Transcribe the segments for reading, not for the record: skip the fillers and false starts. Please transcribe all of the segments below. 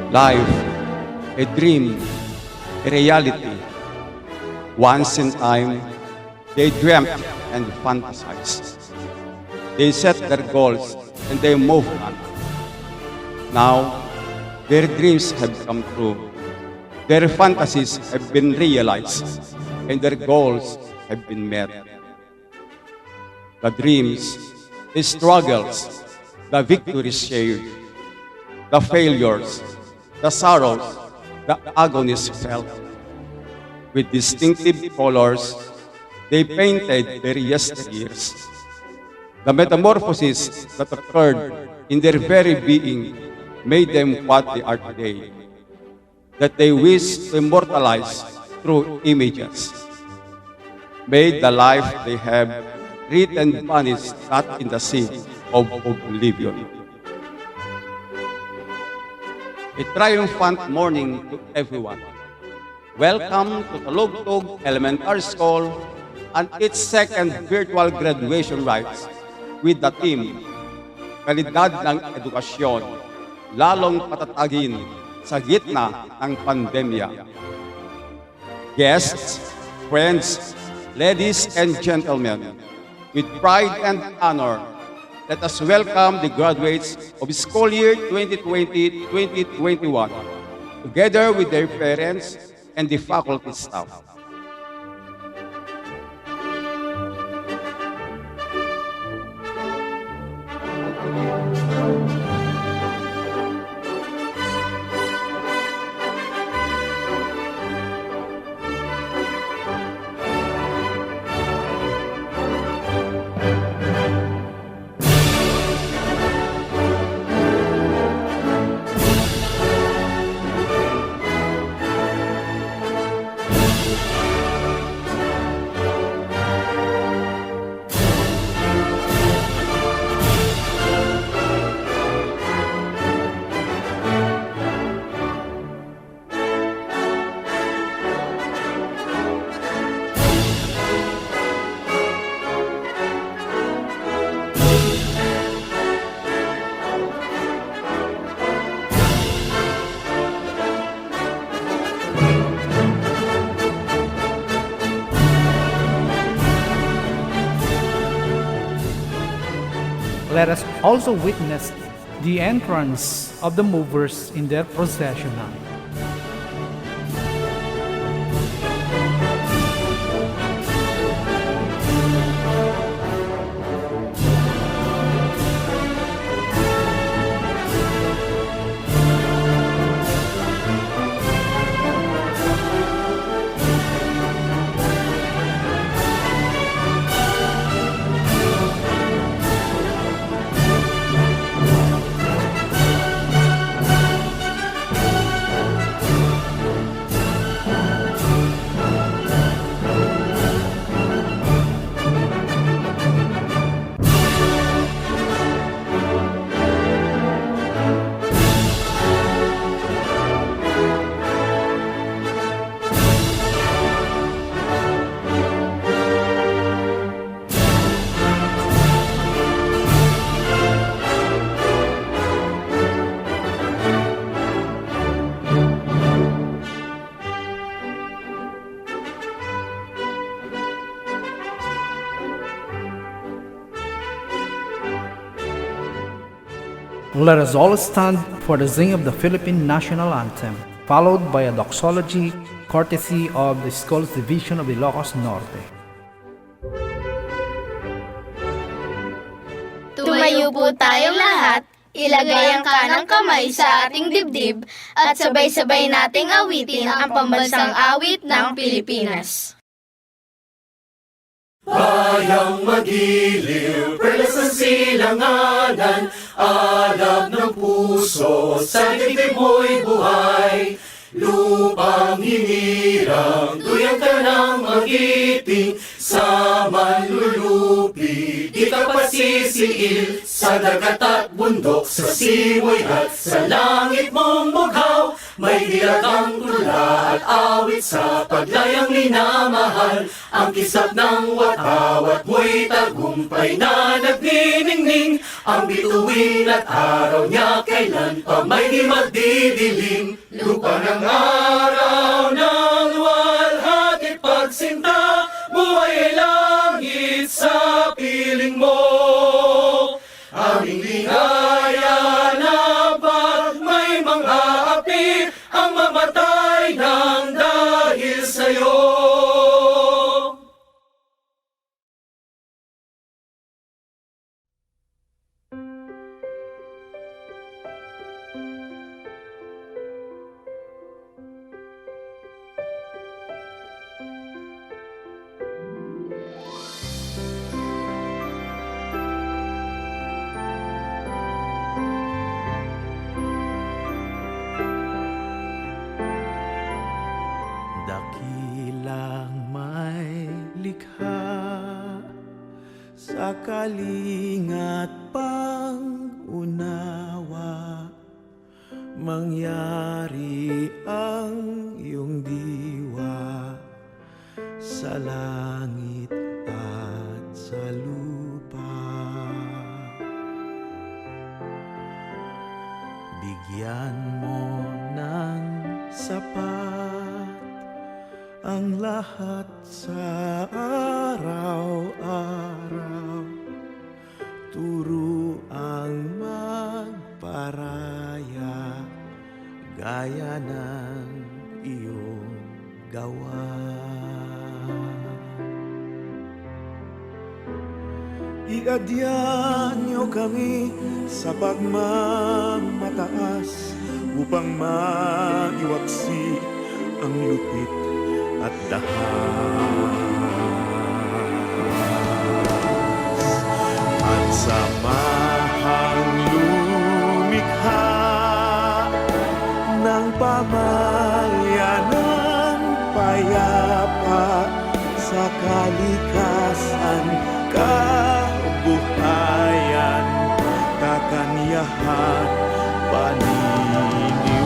Life, a dream, a reality. Once in time, they dreamt and fantasized. They set their goals and they moved on. Now, their dreams have come true. Their fantasies have been realized and their goals have been met. The dreams, the struggles, the victories shared, the failures, the sorrows, the agonies felt. With distinctive colors, they painted their yesteryears. The metamorphosis that occurred in their very being made them what they are today, that they wish to immortalize through images. Made the life they have written vanish not in the sea of oblivion. A triumphant morning to everyone. Welcome to Talugtog Elementary School and its second virtual graduation rites with the theme, Kalidad ng Edukasyon, lalong patatagin sa gitna ng pandemya. Guests, friends, ladies and gentlemen, with pride and honor, let us welcome the graduates of school year 2020-2021, together with their parents and the faculty staff. Let us also witness the entrance of the movers in their processional. Let us all stand for the singing of the Philippine National Anthem, followed by a doxology courtesy of the School's Division of Ilocos Norte. Tumayo po tayong lahat, ilagay ang kanang kamay sa ating dibdib at sabay-sabay nating awitin ang pambansang awit ng Pilipinas. Bayang magiliw, perlas ng silanganan, alab ng puso, sa dibdib mo'y buhay. Lupang hinirang, tuyang ka ng magiting, sa manlulupi, di ka pasisiil, sa dagat at bundok, sa simoy at sa langit mong mughaw. May dilagang tula at awit sa paglayang minamahal, ang kisap ng watawat mo'y tagumpay na nagniningning, Ang bituin at araw niya kailan pa may di magdidilim. Lupa ng araw ng luwalhati pagsinta, buhay ay langit sa piling mo. Aming ligaya na pag may mga api ang mamatay ng dahil sa'yo. Dakilang may likha sa kalingat pang-unawa, mangyari ang iyong diwa sa langit at sa lupa. Bigyan mo ng sapat ang lahat sa araw-araw, turo ang magparaya gaya ng iyong gawa. Iadyan niyo kami sa pagmamataas upang maiwaksi ang lupit at dahas, at samahang lumikha ng pamayanan payapa sa kalikasan, kabuhayan, kakanyahan, paniniwala.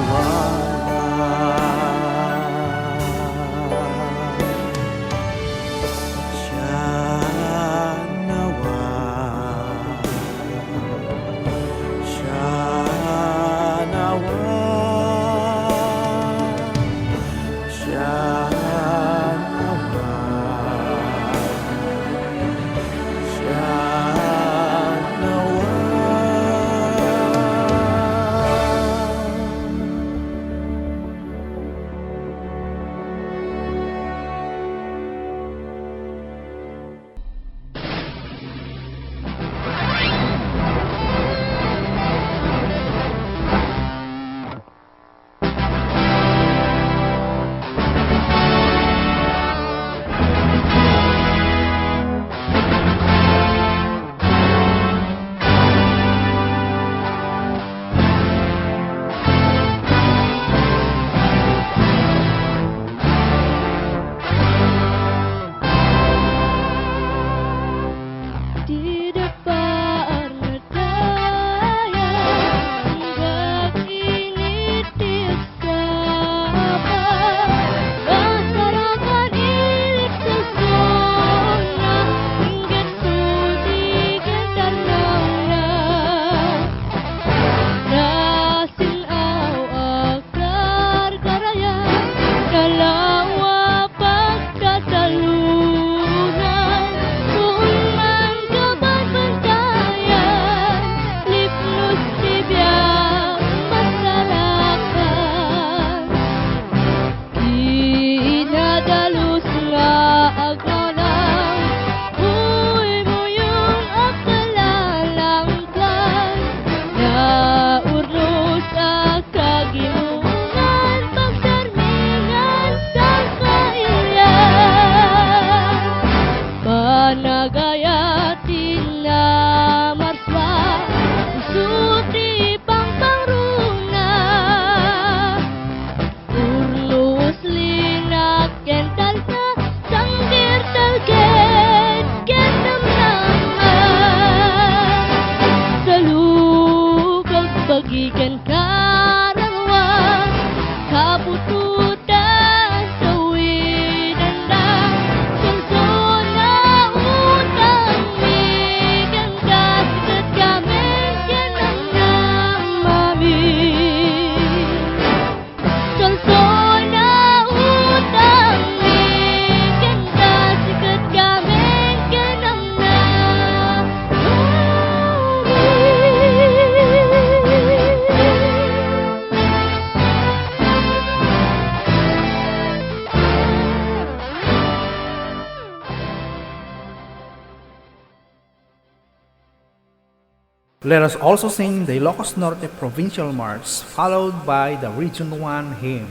Let us also sing the Ilocos Norte Provincial March, followed by the Region 1 hymn.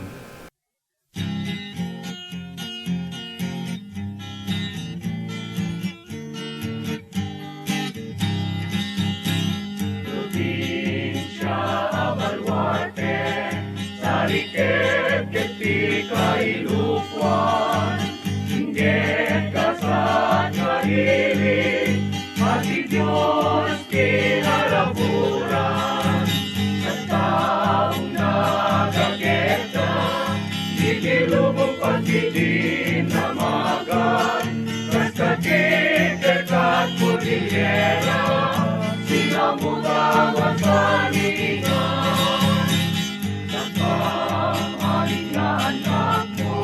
Probinsya Abalwarte, Sarikep, Ketika, Ilocos, Inget ka sa kahilig, pati Diyos kinalaburan, at taong nagageta, ikilubog pagkidinamagan, kaskatikit at putihera, sinamutang at paningan. Nakamaling na anak mo,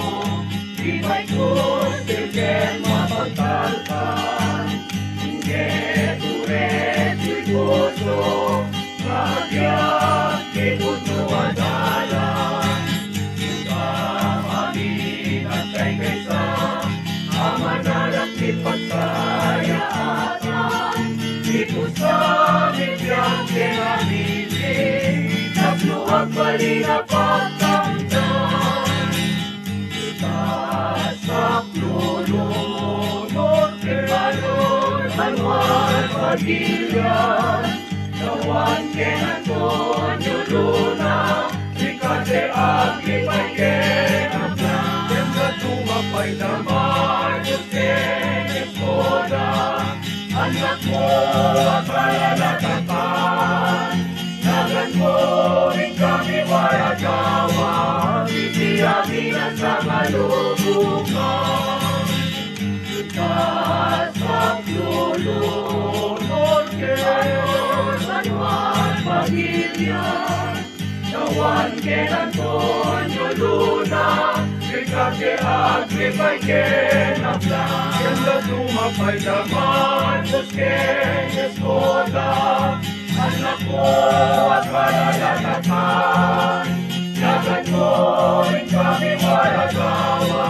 di may kustilken mapagtalkan, hindi turet puso, kagyak kipunuan dalan. Amin at kay kaysa, amanalak ni pagsayaatan, di po sa bigyan kinamili, nagluwag bali na pagkamdan. Itasak lulunod, kibalon, manual, pagilyan, kawan Antonio Luna, Ricarte Aglipay Kenaplan, Temla tumapay naman, Justin Escoda, anak mo at kalalatakan, nagan mo rin kami waragawa, titiyamin sa malubungan. Itasak lulunod, kibalon, manual, pagilyan, kawan Antonio Luna, Ricarte Aglipay Kenaplan, Temla tumapay naman, Justin Escoda, anak mo at kalalatakan, nagan mo rin kami waragawa,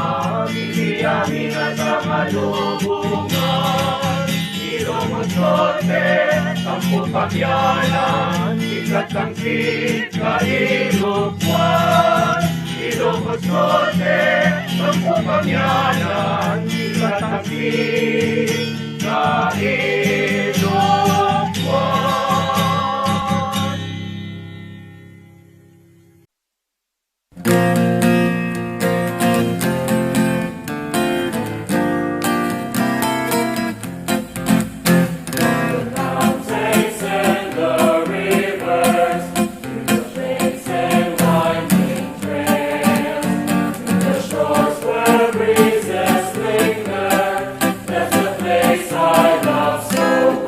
titiyamin sa malubungan. Ilocos Norte, Kampung Pagyanan, Ikat ang Sika, Ilocos. Ilocos Norte, Kampung Pagyanan, Ikat ang Sika, Ilocos. Breezes linger, that's the place I love so well.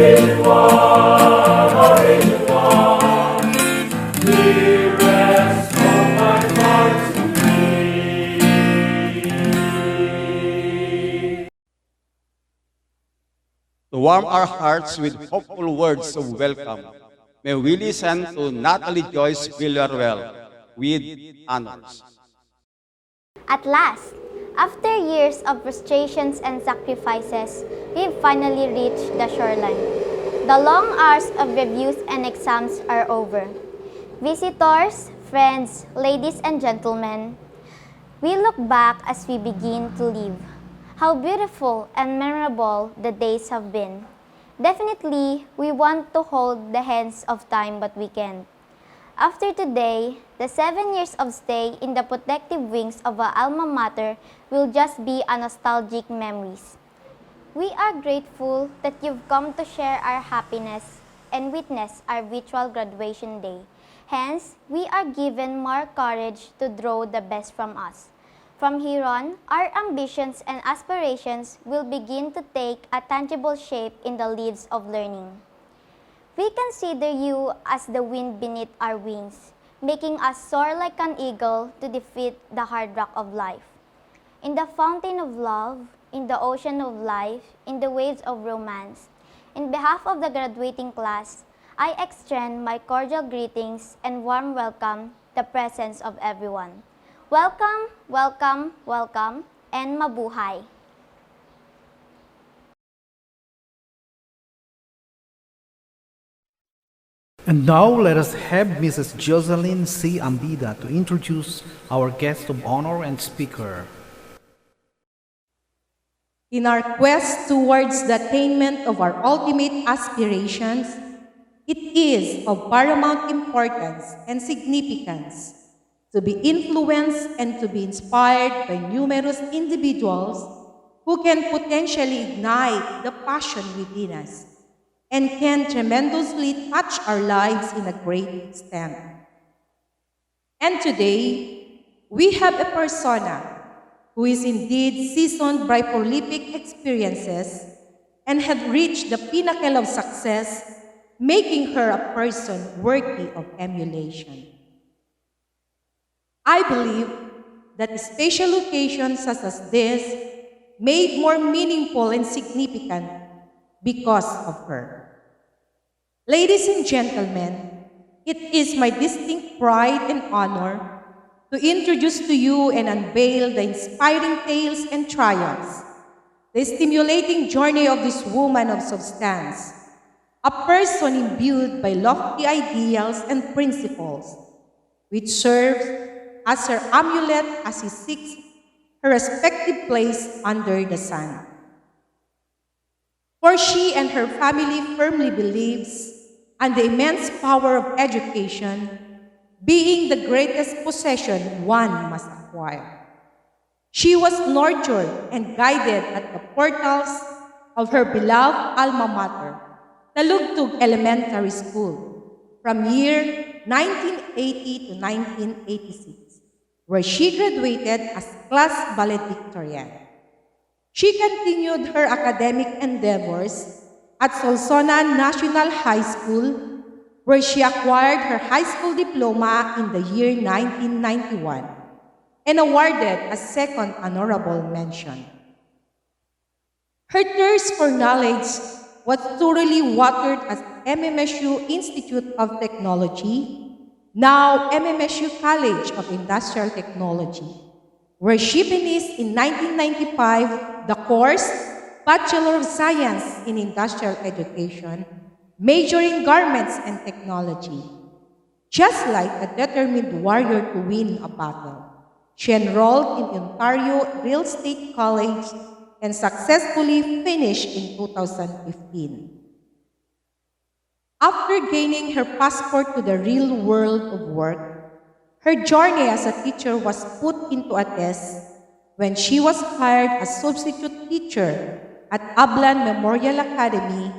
To warm our hearts with hopeful words of welcome, may we listen to Natalie Joyce Villarreal with honors. At last, after years of frustrations and sacrifices, we've finally reached the shoreline. The long hours of reviews and exams are over. Visitors, friends, ladies and gentlemen, we look back as we begin to leave. How beautiful and memorable the days have been. Definitely, we want to hold the hands of time, but we can't. After today, the 7 years of stay in the protective wings of our alma mater will just be a nostalgic memories. We are grateful that you've come to share our happiness and witness our virtual graduation day. Hence, we are given more courage to draw the best from us. From here on, our ambitions and aspirations will begin to take a tangible shape in the leaves of learning. We consider you as the wind beneath our wings, making us soar like an eagle to defeat the hard rock of life. In the fountain of love, in the ocean of life, in the waves of romance, in behalf of the graduating class, I extend my cordial greetings and warm welcome the presence of everyone. Welcome, welcome, welcome, and mabuhay! And now let us have Mrs. Jocelyn C. Ambida to introduce our guest of honor and speaker. In our quest towards the attainment of our ultimate aspirations, it is of paramount importance and significance to be influenced and to be inspired by numerous individuals who can potentially ignite the passion within us and can tremendously touch our lives in a great extent. And today, we have a persona who is indeed seasoned by prolific experiences and had reached the pinnacle of success, making her a person worthy of emulation. I believe that special occasions such as this made more meaningful and significant because of her. Ladies and gentlemen, it is my distinct pride and honor to introduce to you and unveil the inspiring tales and triumphs, the stimulating journey of this woman of substance, a person imbued by lofty ideals and principles, which serves as her amulet as she seeks her respective place under the sun. For she and her family firmly believes in the immense power of education being the greatest possession one must acquire. She was nurtured and guided at the portals of her beloved alma mater, Talugtog Elementary School, from year 1980 to 1986, where she graduated as class valedictorian. She continued her academic endeavors at Solsona National High School, where she acquired her high school diploma in the year 1991 and awarded a second honorable mention. Her thirst for knowledge was thoroughly watered at MMSU Institute of Technology, now MMSU College of Industrial Technology, where she finished in 1995 the course Bachelor of Science in Industrial Education, majoring garments and technology. Just like a determined warrior to win a battle, she enrolled in Ontario Real Estate College and successfully finished in 2015. After gaining her passport to the real world of work, her journey as a teacher was put into a test when she was hired as substitute teacher at Ablan Memorial Academy,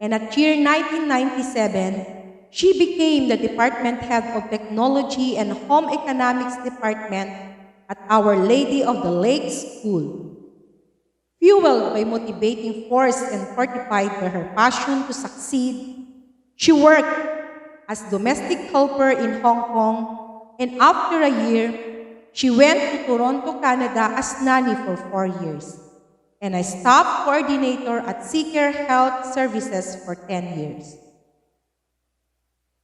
and at year 1997, she became the department head of technology and home economics department at Our Lady of the Lake School. Fueled by motivating force and fortified by her passion to succeed, she worked as domestic helper in Hong Kong, and after a year, she went to Toronto, Canada as nanny for 4 years and a staff coordinator at Seeker Health Services for 10 years.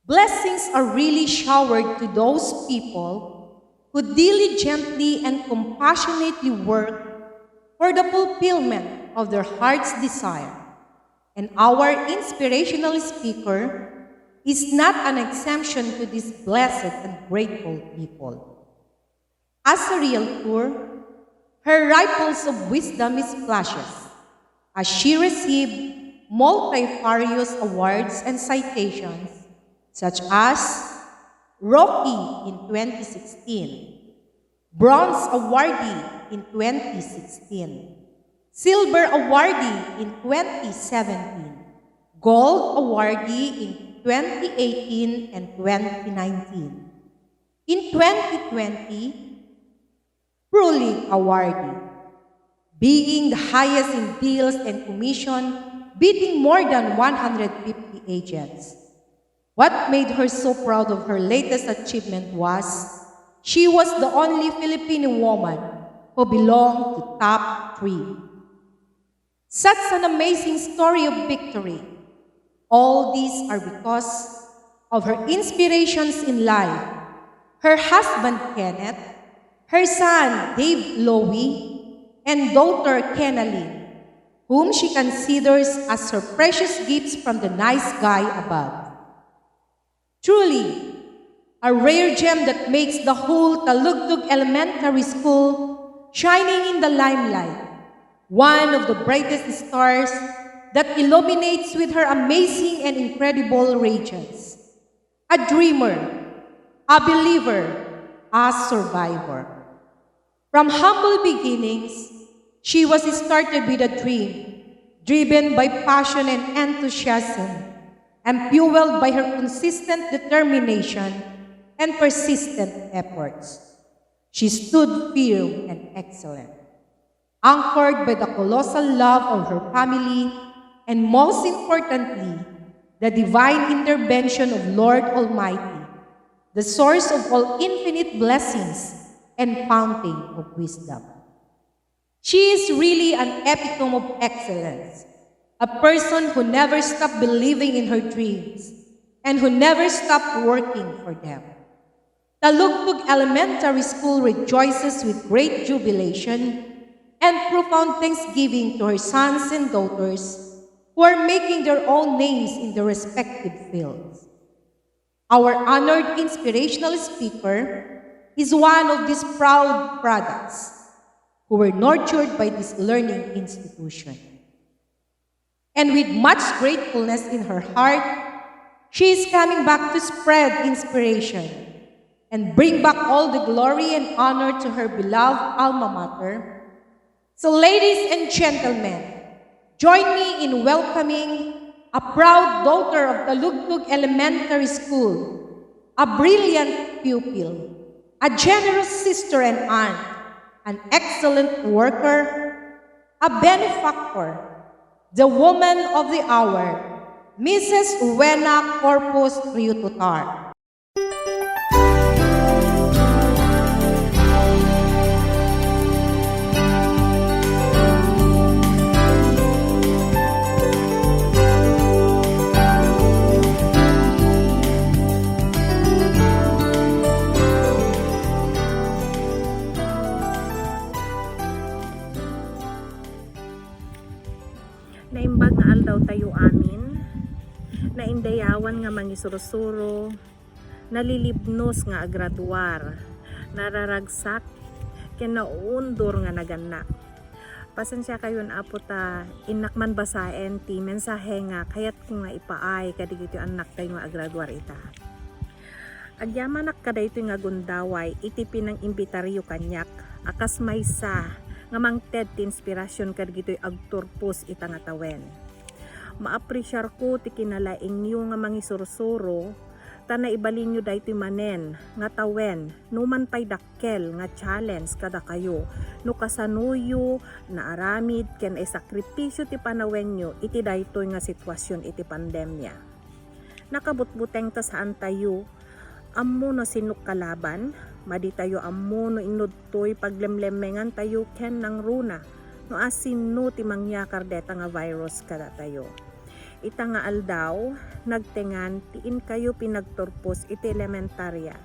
Blessings are really showered to those people who diligently and compassionately work for the fulfillment of their heart's desire. And our inspirational speaker is not an exemption to these blessed and grateful people. As a realtor, her rifles of wisdom is flashes, as she received multifarious awards and citations, such as Rocky in 2016, Bronze Awardee in 2016, Silver Awardee in 2017, Gold Awardee in 2018 and 2019. In 2020, Pro League Awardee, being the highest in deals and commission, beating more than 150 agents. What made her so proud of her latest achievement was she was the only Filipino woman who belonged to top 3. Such an amazing story of victory. All these are because of her inspirations in life. Her husband, Kenneth, her son, Dave Lowy, and daughter, Kenalyn, whom she considers as her precious gifts from the nice guy above. Truly, a rare gem that makes the whole Talugtog Elementary School shining in the limelight, one of the brightest stars that illuminates with her amazing and incredible radiance. A dreamer, a believer, a survivor. From humble beginnings, she was started with a dream, driven by passion and enthusiasm, and fueled by her consistent determination and persistent efforts. She stood firm and excellent, anchored by the colossal love of her family, and most importantly, the divine intervention of Lord Almighty, the source of all infinite blessings and fountain of wisdom. She is really an epitome of excellence, a person who never stopped believing in her dreams and who never stopped working for them. Talugtog Elementary School rejoices with great jubilation and profound thanksgiving to her sons and daughters who are making their own names in their respective fields. Our honored inspirational speaker is one of these proud products who were nurtured by this learning institution. And with much gratefulness in her heart, she is coming back to spread inspiration and bring back all the glory and honor to her beloved alma mater. So ladies and gentlemen, join me in welcoming a proud daughter of Talugtog Elementary School, a brilliant pupil, a generous sister and aunt, an excellent worker, a benefactor, the woman of the hour, Mrs. Uwena Corpus Riututar. Naimbag nga aldaw tayo amin, naindayawan nga mangisurusuro, nalilibnos nga agraduar, nararagsak, kinauundur nga naganak. Pasensya kayon apo ta, inakman basaen ti mensahe nga kayat ko nga ipaay kadigito anak tayo nga agraduar ita. Agyamanak kada ito nga gundaway, iti pinang imbitaryo kanyak, akas maysa, nga mangted ti inspirasyon kadigito'y agturpos ita nga tawen. Maapresyar ko ti kinalaing niyo nga mangisursuro, Ta naibalin nyo daytoy manen, nga tawen, numan pay dakkel nga challenge kada kayo, no kasanuyo na aramid ken ay sakripisyo ti panawen nyo iti daytoy nga sitwasyon iti pandemya. Nakabutbuteng ta saan tayo, ammo no sinuk kalaban, madi tayo ammo no inudtoy paglemlemengan tayo ken nang runa, no asin no ti mangyakar deta nga virus kada tayo. Ita nga aldaw, nagtengan, tiin kayo pinagturpos iti elementarya.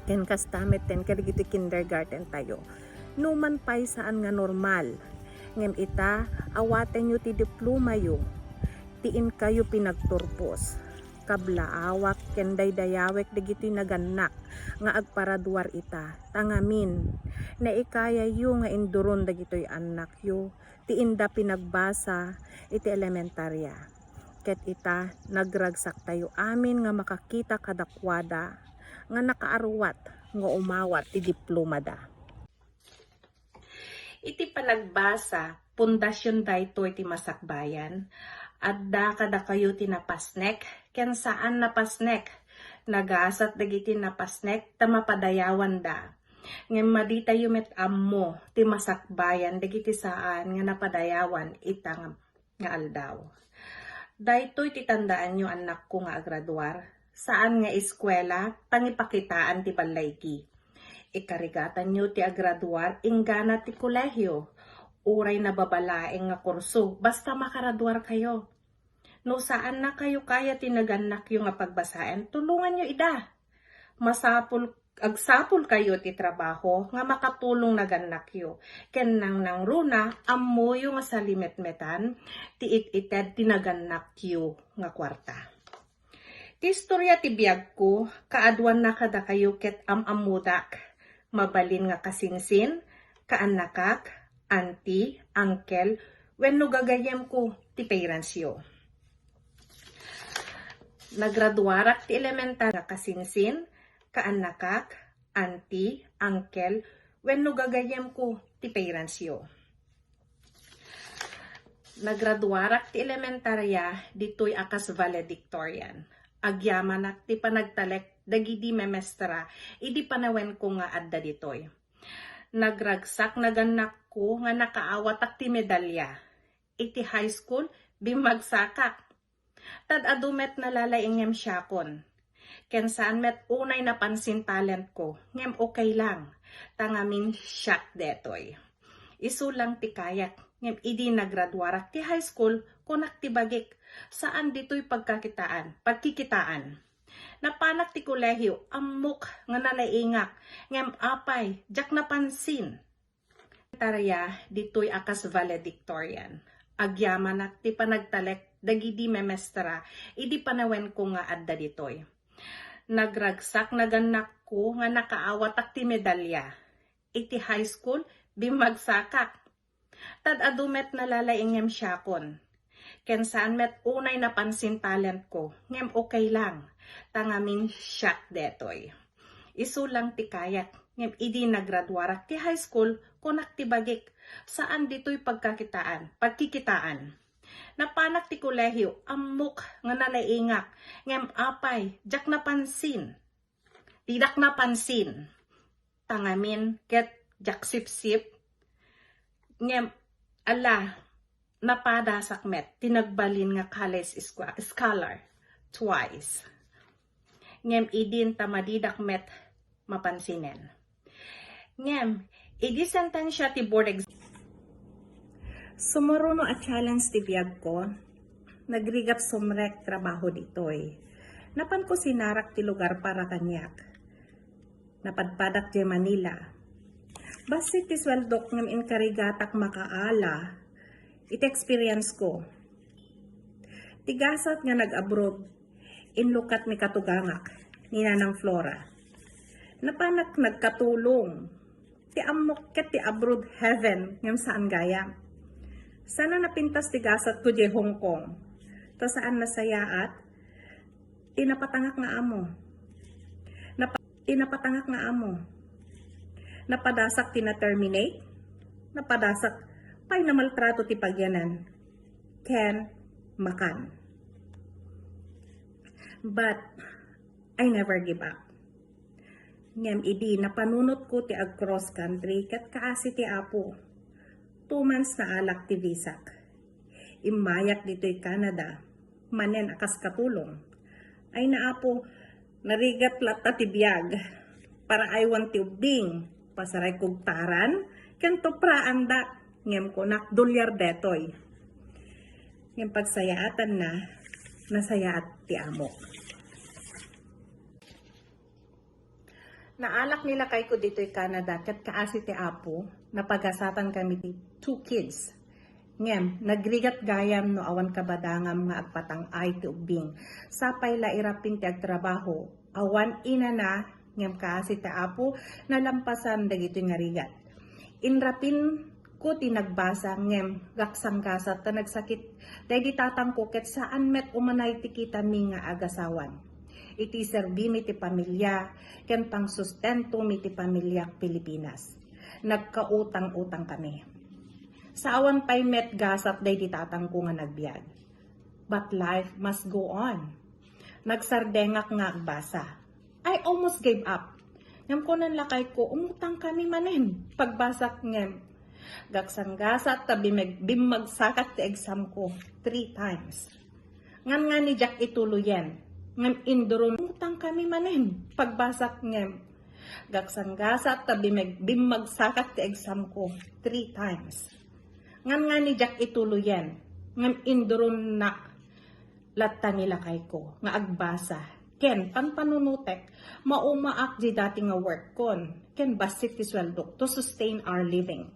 Ken kastamit ten kadigiti kindergarten tayo. Numan pay saan nga normal. Ngem ita, awaten nyo ti diploma yo. Tiin kayo pinagturpos. Kablaawak ken daydayawek digiti naganak nga agparaduar ita. Tangamin, na ikaya yo nga induron dagitoy anak yo. Tiinda pinagbasa iti elementarya. Ket ita nagragsak tayo amin nga makakita kadakwada nga nakaaruwat nga umawat ti diploma da. Iti panagbasa pundasyon daytoy ti masakbayan, adda kada kayo ti napasnek ken saan napasnek, nagasat dagiti napasnek ta mapadayawan da. Ngem madi tayo met ammo ti masakbayan dagiti saan nga napadayawan itang nga aldaw. Daytoy titandaan nyo anak ko nga agraduar, saan nga eskwela pangipakitaan ti balayki. Ikarigatan nyo ti agraduar ingana ti kolehyo, uray na babalaeng nga kurso, basta makaraduar kayo. No saan na kayo kaya tinaganak yung nga pagbasaan, tulungan nyo ida. Agsapul kayo ti trabaho nga makatulong naganak yo. Ken nang runa ammo yo nga salimetmetan ti it-ited tinaganak yo nga kwarta. Ti istorya ti biag ko kaadwan na kada kayo ket amamudak. Mabalin nga kasinsin, kaanakak, auntie, uncle, wenno gagayem ko ti parents yo. Nagraduarak ti elementar nga kasinsin, kaanakak, auntie, uncle, wenno gagayem ko ti parents yo. Nagraduarak ti elementarya ditoy akas valedictorian. Agyamanak ti panagtalek dagidi memestra, idi panawen ko nga adda ditoy. Nagragsak naganak ko nga nakaawatak ti medalya. Iti high school, bimagsakak. Tad adumet nalalaingem syakon. Ken saan met unay napansin talent ko, ngem okay lang, tangamin shock detoy. Isulang ti kayak, ngem idi nagraduarak ti high school, kunak ti bagik, saan dito'y pagkikitaan. Napanak ti kolehyo, amok nga nalaingak, ngem apay, jak napansin. Tarya, dito'y akas valedictorian. Agyamanak ti panagtalek, dagidi memestra, idi panawen ko nga adda ditoy. Nagragsak naganak ko nga nakaawatak ti medalya. Iti high school, bimagsakak. Tad adumet nalalaingem syakon. Ken saan met unay napansin talent ko, ngem okay lang, tangamin shock detoy. Isulang ti kayak, ngem idi nagraduarak ti high school, kunak ti bagik, saan dito'y pagkikitaan. Napanak ti kolehyo, amok nga nalaingak, ngem apay, jak napansin. Tidak napansin. Tangamin, ket jak sip-sip, ngem ala, napadasak met, tinagbalin nga college scholar, twice. Ngem idin tamadidak met, mapansinen. Ngem, idi sentensya ti board exam. Sumuruno at challenge ti biyag ko, nagrigap sumrek trabaho ditoy. Napan ko sinarak ti lugar para kanyak. Napadpadak di Manila. Basi ti sweldok ngam inkarigatak makaala, iti experience ko. Tigasat nga nag-abroad, inlukat ni katugangak, ni Nanang Flora. Napanak nagkatulong, ti amok ket ti abroad heaven ngam saan gaya. Sana napintas tigasat ko di Hong Kong. To saan nasayaat, tinapatangak nga amo. Tinapatangak nga amo. Napadasak tina-terminate. Napadasak pay na maltrato ti pagyanan. Ken makan. But I never give up. Ngem idi napanunot ko ti ag cross country ket kaasi ti Apo. 2 months na alak ti visak. Imbayak dito'y Canada, manen akas katulong. Ay na Apo, narigat lata ti biyag, para aywan ti ubing, pasaray kog taran, ken topraan da, ngem ko nakdulyar detoy. Ngem pagsayaatan na, nasayaat ti Amo. Naalak nila kay ko dito'y Canada, ket kaasi ti Apo, napagasatan kami ti 2 kids. Ngem, nagrigat gayam no awan kabadangam nga agpatang ay ti ubing. Sapay la irapin ti agtrabaho, awan ina na, ngem kaasi ti Apo, nalampasan dagito'y nga rigat. Inrapin ko ti nagbasa, ngem, gaksang kasat ta nagsakit, dahil tatangko ket saan met umanay ti kita mi nga agasawan. Iti serbi mi ti pamilya, ken pang sustento mi ti pamilya Pilipinas. Nagkautang-utang kami. Sa awan pa'y met gasat day ditatang ko nga nagbiag. But life must go on. Nagsardengak nga agbasa. I almost gave up. Ngam ko nan lakay ko, umutang kami manen. Pagbasak ngem. Gaksang gasat tabi magsakat ti exam ko 3 times. Ngam nga ni Jack ituluyen. Ngam indurun, umutang kami manen. Pagbasak ngem. Gaksang gasat tabi magsakat ti exam ko 3 times. Ngam nga ni Jack ituluyen. Ngam indurun na latta nila kay ko. Nga agbasa. Ken, panpanunutek, maumaak di dati nga work kon. Ken basit ti sweldo to sustain our living.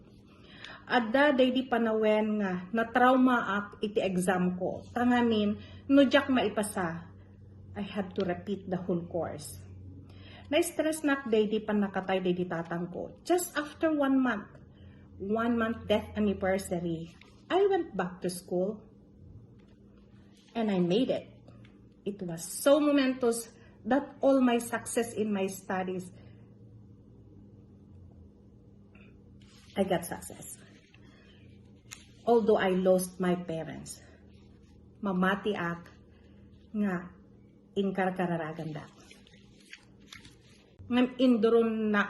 Adda day di panawen nga na-traumaak iti exam ko. Tangamin, no Jack maipasa. I had to repeat the whole course. Na-stress nak day di panakatay day di tatang ko. Just after 1 month, 1 month death anniversary, I went back to school. And I made it. It was so momentous that all my success in my studies, I got success. Although I lost my parents, mamati ak nga inkarkararagan da. Ngam indurun na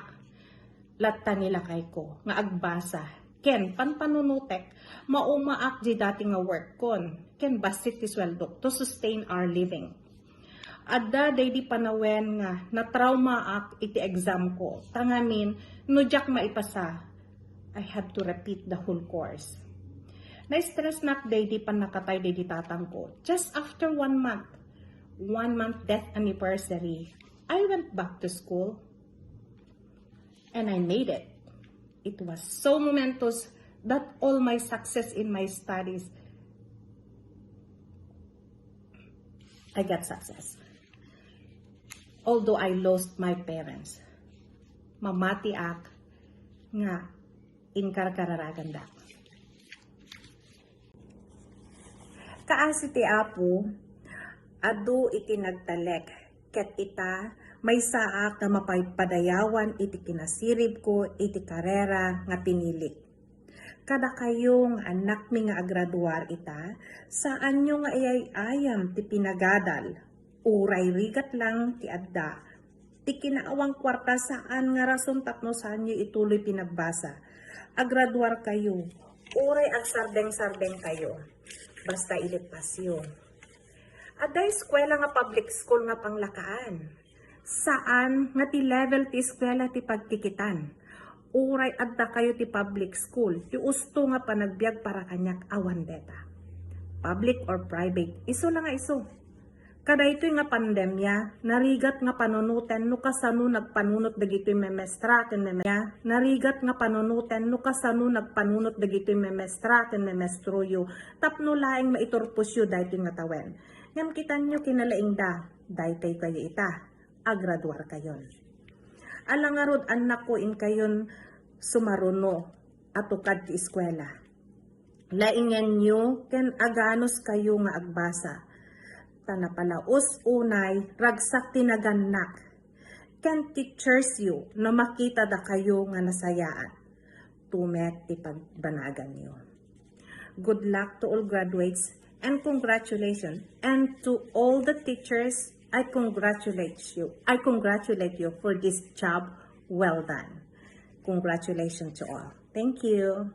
latta nila kay ko, nga agbasa. Ken, panpanunutek, maumaak di dati nga work kon. Ken basit ti sweldo to sustain our living. Adda day di panawen nga na-traumaak iti exam ko. Tangamin, no Jack maipasa, I had to repeat the whole course. Na-stress nak day di panakatay day di tatang ko. Just after 1 month, 1 month death anniversary, I went back to school. And I made it. It was so momentous that all my success in my studies, I got success. Although I lost my parents, mamati ak nga inkarkararagan da. Kaasi ti Apo, adu iti nagtalek, ket ita may saak na mapaypadayawan iti kinasirib ko iti karera nga pinilik. Kada kayong anak mi nga agraduar ita, saan nyo nga ayam ti pinagadal, uray rigat lang ti adda, ti kinaawang kwarta saan nga rason tapno saan nyo ituloy pinagbasa. Agraduar kayo, uray ang sardeng-sardeng kayo, basta ilipasyo. Aday eskwela nga public school nga panglakaan. Saan nga ti level ti eskwela ti pagtikitan. Uray adda kayo ti public school. Ti usto nga panagbiag para kanyak awan deta. Public or private, iso lang nga iso. Kada ito'y nga pandemya, narigat nga panunutan no kasano nagpanunot dagito'y memestra ken memestra. Narigat nga panunutan no kasano nagpanunot dagito'y memestra ken memestruyo. Tapno laeng maiturpusyo daytoy nga tawen. Ngam kitan nyo kinalaing da, daytay kayo ita, agraduar kayon. Alangarod anak ko in kayon sumaruno at ukad ti eskwela. Laingan nyo ken aganos kayo nga agbasa. Tanapalaos unay, ragsak tinaganak. Ken teachers you na makita da kayo nga nasayaan. Tumet ti pagbanagan nyo. Good luck to all graduates and congratulations and to all the teachers I congratulate you. I congratulate you for this job well done. Congratulations to all. Thank you.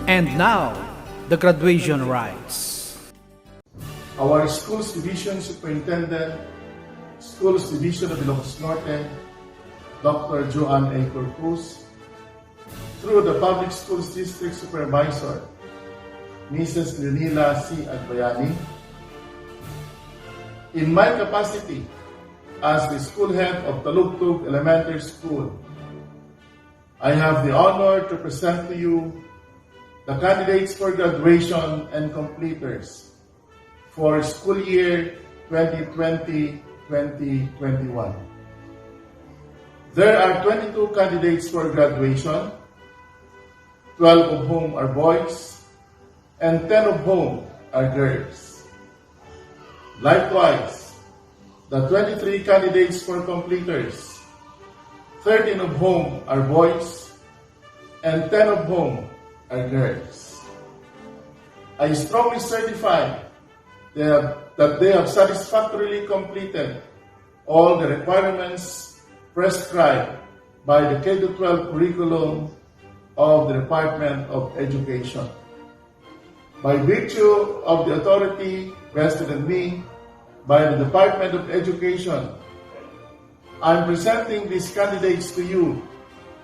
And now, the graduation rites. Our Schools Division Superintendent, Schools Division of Ilocos Norte, Dr. Joanne A. Corpus, through the Public Schools District Supervisor, Mrs. Leonila C. Agbayani, in my capacity as the school head of Talugtog Elementary School, I have the honor to present to you the candidates for graduation and completers for school year 2020-2021. There are 22 candidates for graduation, 12 of whom are boys, and 10 of whom are girls. Likewise, the 23 candidates for completers, 13 of whom are boys, and 10 of whom are girls. I strongly certify that they have satisfactorily completed all the requirements prescribed by the K-12 curriculum of the Department of Education. By virtue of the authority vested in me by the Department of Education, I am presenting these candidates to you,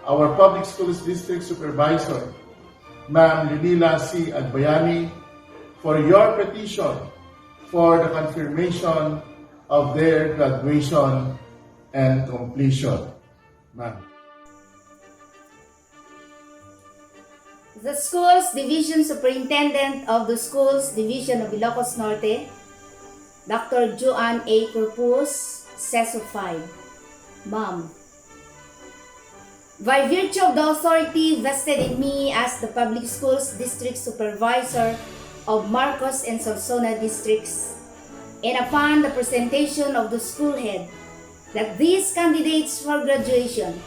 our Public Schools District Supervisor, Ma'am Leonila C. Agbayani, for your petition for the confirmation of their graduation and completion. Ma'am. The Schools Division Superintendent of the Schools Division of Ilocos Norte, Dr. Joanne A. Corpus, CESO 5. Ma'am, by virtue of the authority vested in me as the Public Schools District Supervisor of Marcos and Solsona districts, and upon the presentation of the school head that these candidates for graduation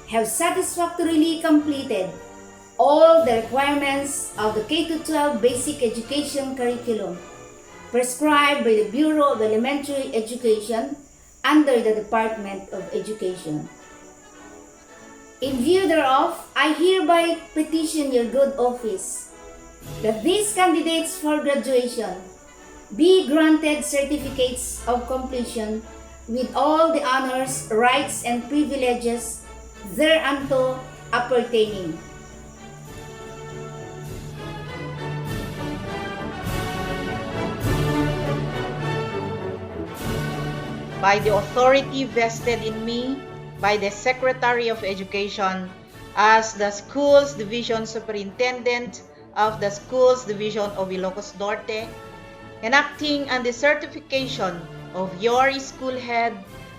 have satisfactorily completed all the requirements of the K-12 basic education curriculum prescribed by the Bureau of Elementary Education under the Department of Education. In view thereof, I hereby petition your good office that these candidates for graduation be granted certificates of completion with all the honors, rights, and privileges thereunto appertaining. By the authority vested in me by the Secretary of Education as the Schools Division Superintendent of the Schools Division of Ilocos Norte, enacting on the certification of your school head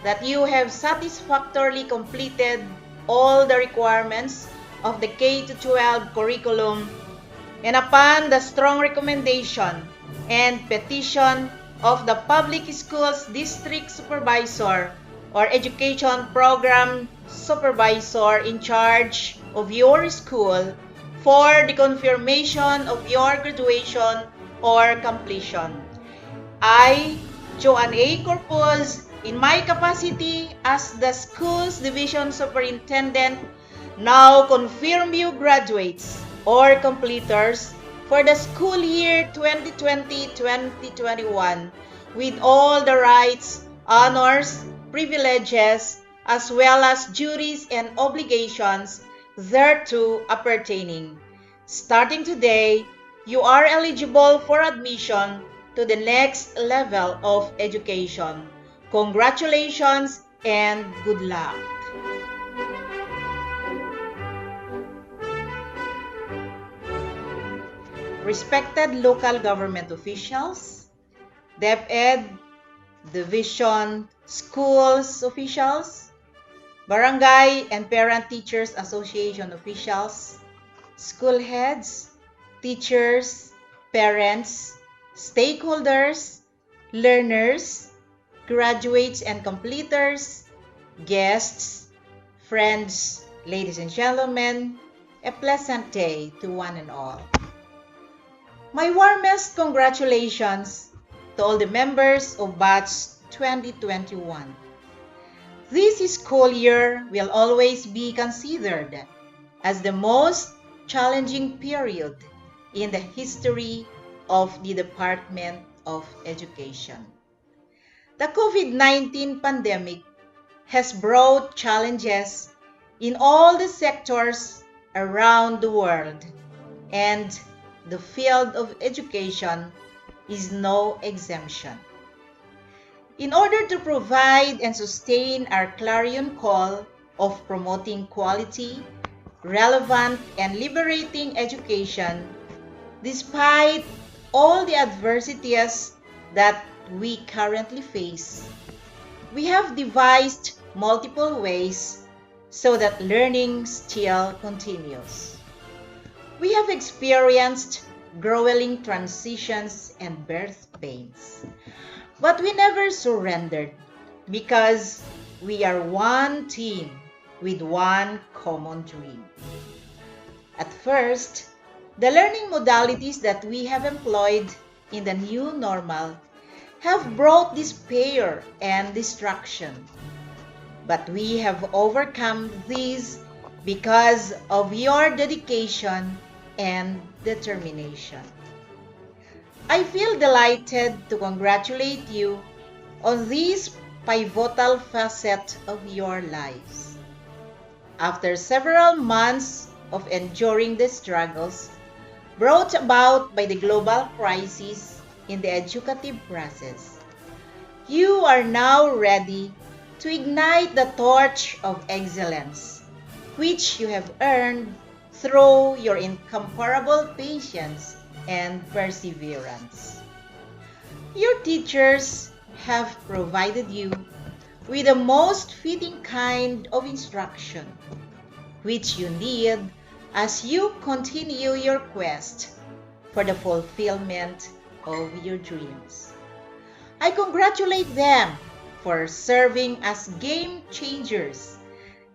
that you have satisfactorily completed all the requirements of the K-12 curriculum, and upon the strong recommendation and petition of the Public Schools District Supervisor or Education Program Supervisor in charge of your school for the confirmation of your graduation or completion. I, Joanne A. Corpus, in my capacity as the Schools Division Superintendent, now confirm you graduates or completers for the school year 2020-2021 with all the rights, honors, privileges, as well as duties and obligations thereto appertaining. Starting today, you are eligible for admission to the next level of education. Congratulations and good luck. Respected local government officials, DepEd, Division, schools officials, Barangay and Parent Teachers Association officials, school heads, teachers, parents, stakeholders, learners, graduates and completers, guests, friends, ladies and gentlemen, a pleasant day to one and all. My warmest congratulations to all the members of Batch 2021. This school year will always be considered as the most challenging period in the history of the Department of Education. The COVID-19 pandemic has brought challenges in all the sectors around the world, and the field of education is no exemption. In order to provide and sustain our clarion call of promoting quality, relevant, and liberating education, despite all the adversities that we currently face, we have devised multiple ways so that learning still continues. We have experienced grueling transitions and birth pains, but we never surrendered because we are one team with one common dream. At first, the learning modalities that we have employed in the new normal have brought despair and distraction. But we have overcome these because of your dedication and determination. I feel delighted to congratulate you on this pivotal facet of your lives. After several months of enduring the struggles brought about by the global crisis in the educative process, you are now ready to ignite the torch of excellence, which you have earned through your incomparable patience and perseverance. Your teachers have provided you with the most fitting kind of instruction, which you need as you continue your quest for the fulfillment of your dreams. I congratulate them for serving as game changers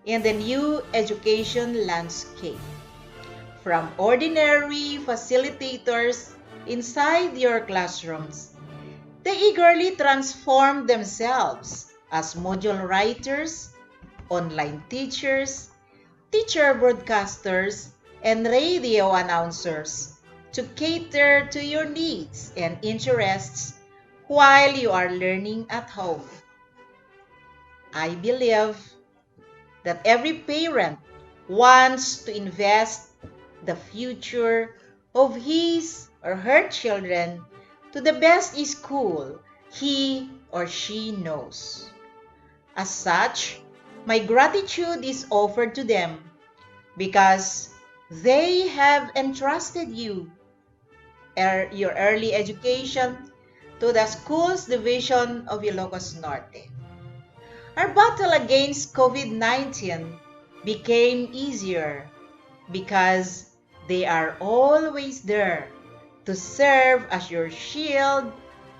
in the new education landscape. From ordinary facilitators inside your classrooms, they eagerly transform themselves as module writers, online teachers, teacher broadcasters, and radio announcers to cater to your needs and interests while you are learning at home. I believe that every parent wants to invest the future of his or her children to the best school he or she knows. As such, my gratitude is offered to them because they have entrusted you, your early education, to the Schools Division of Ilocos Norte. Our battle against COVID-19 became easier because they are always there to serve as your shield,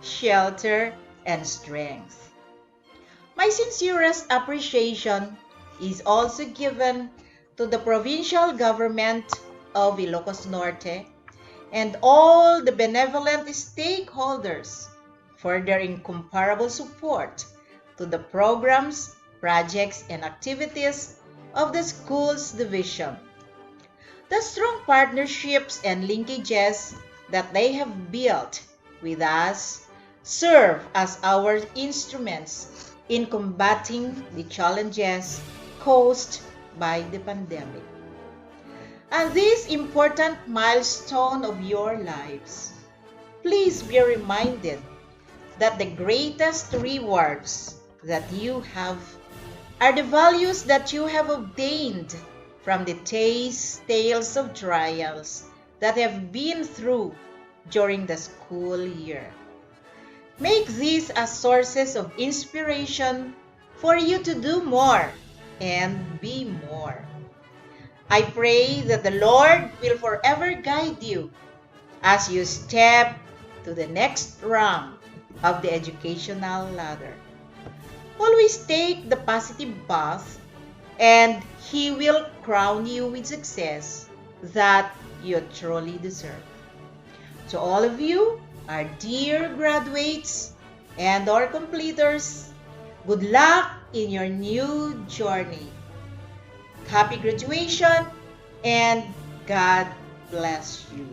shelter, and strength. My sincerest appreciation is also given to the provincial government of Ilocos Norte and all the benevolent stakeholders for their incomparable support to the programs, projects, and activities of the Schools Division. The strong partnerships and linkages that they have built with us serve as our instruments in combating the challenges caused by the pandemic. At this important milestone of your lives, please be reminded that the greatest rewards that you have are the values that you have obtained from the tales of trials that have been through during the school year. Make these as sources of inspiration for you to do more and be more. I pray that the Lord will forever guide you as you step to the next rung of the educational ladder. Always take the positive path, and He will crown you with success that you truly deserve. To all of you, our dear graduates and our completers, good luck in your new journey. Happy graduation, and God bless you.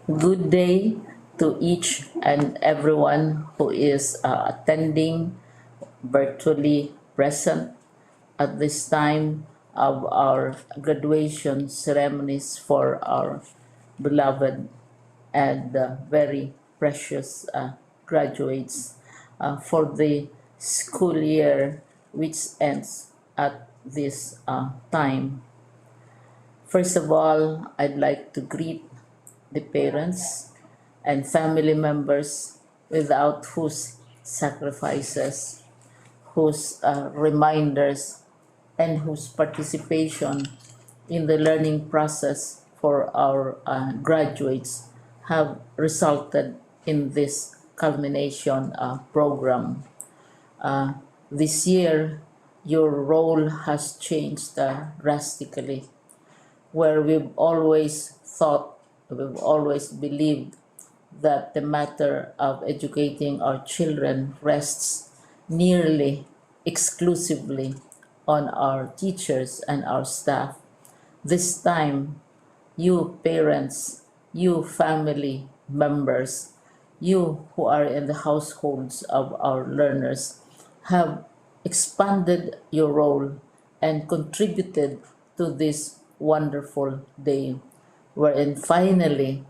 Good day to each and everyone who is attending virtually present at this time of our graduation ceremonies for our beloved and very precious graduates for the school year which ends at this time. First of all, I'd like to greet the parents and family members without whose sacrifices, whose reminders, and whose participation in the learning process for our graduates have resulted in this culmination program. This year, your role has changed drastically, where we've always believed that the matter of educating our children rests nearly exclusively on our teachers and our staff. This time, you parents, you family members, you who are in the households of our learners have expanded your role and contributed to this wonderful day wherein finally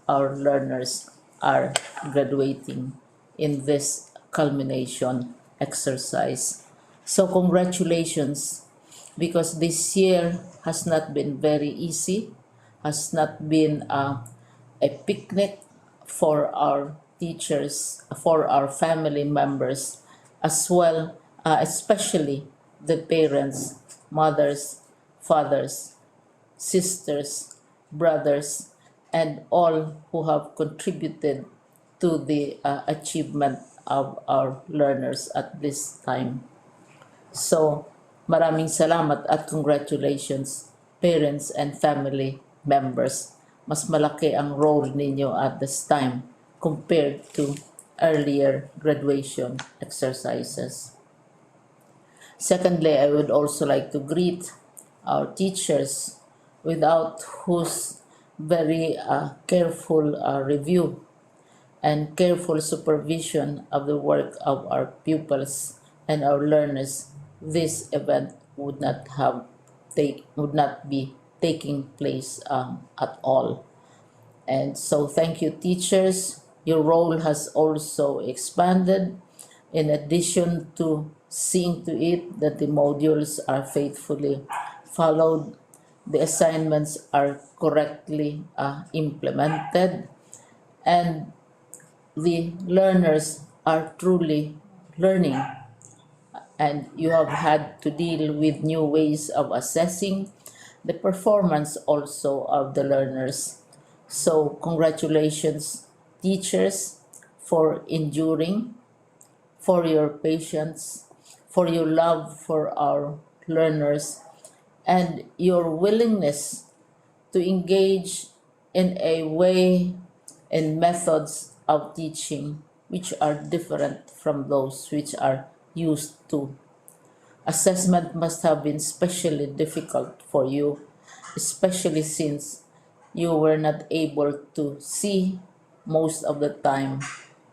our learners are graduating in this culmination exercise. So congratulations, because this year has not been very easy, has not been a picnic for our teachers, for our family members, as well, especially the parents, mothers, fathers, sisters, brothers, and all who have contributed to the achievement of our learners at this time. So, maraming salamat at congratulations, parents and family members. Mas malaki ang role ninyo at this time compared to earlier graduation exercises. Secondly, I would also like to greet our teachers, without whose very careful review and careful supervision of the work of our pupils and our learners, this event would not be taking place at all. And so thank you, teachers. Your role has also expanded, in addition to seeing to it that the modules are faithfully followed, the assignments are correctly implemented, and the learners are truly learning. And you have had to deal with new ways of assessing the performance also of the learners. So congratulations, teachers, for enduring, for your patience, for your love for our learners, and your willingness to engage in a way and methods of teaching which are different from those which are used to. Assessment must have been especially difficult for you, especially since you were not able to see most of the time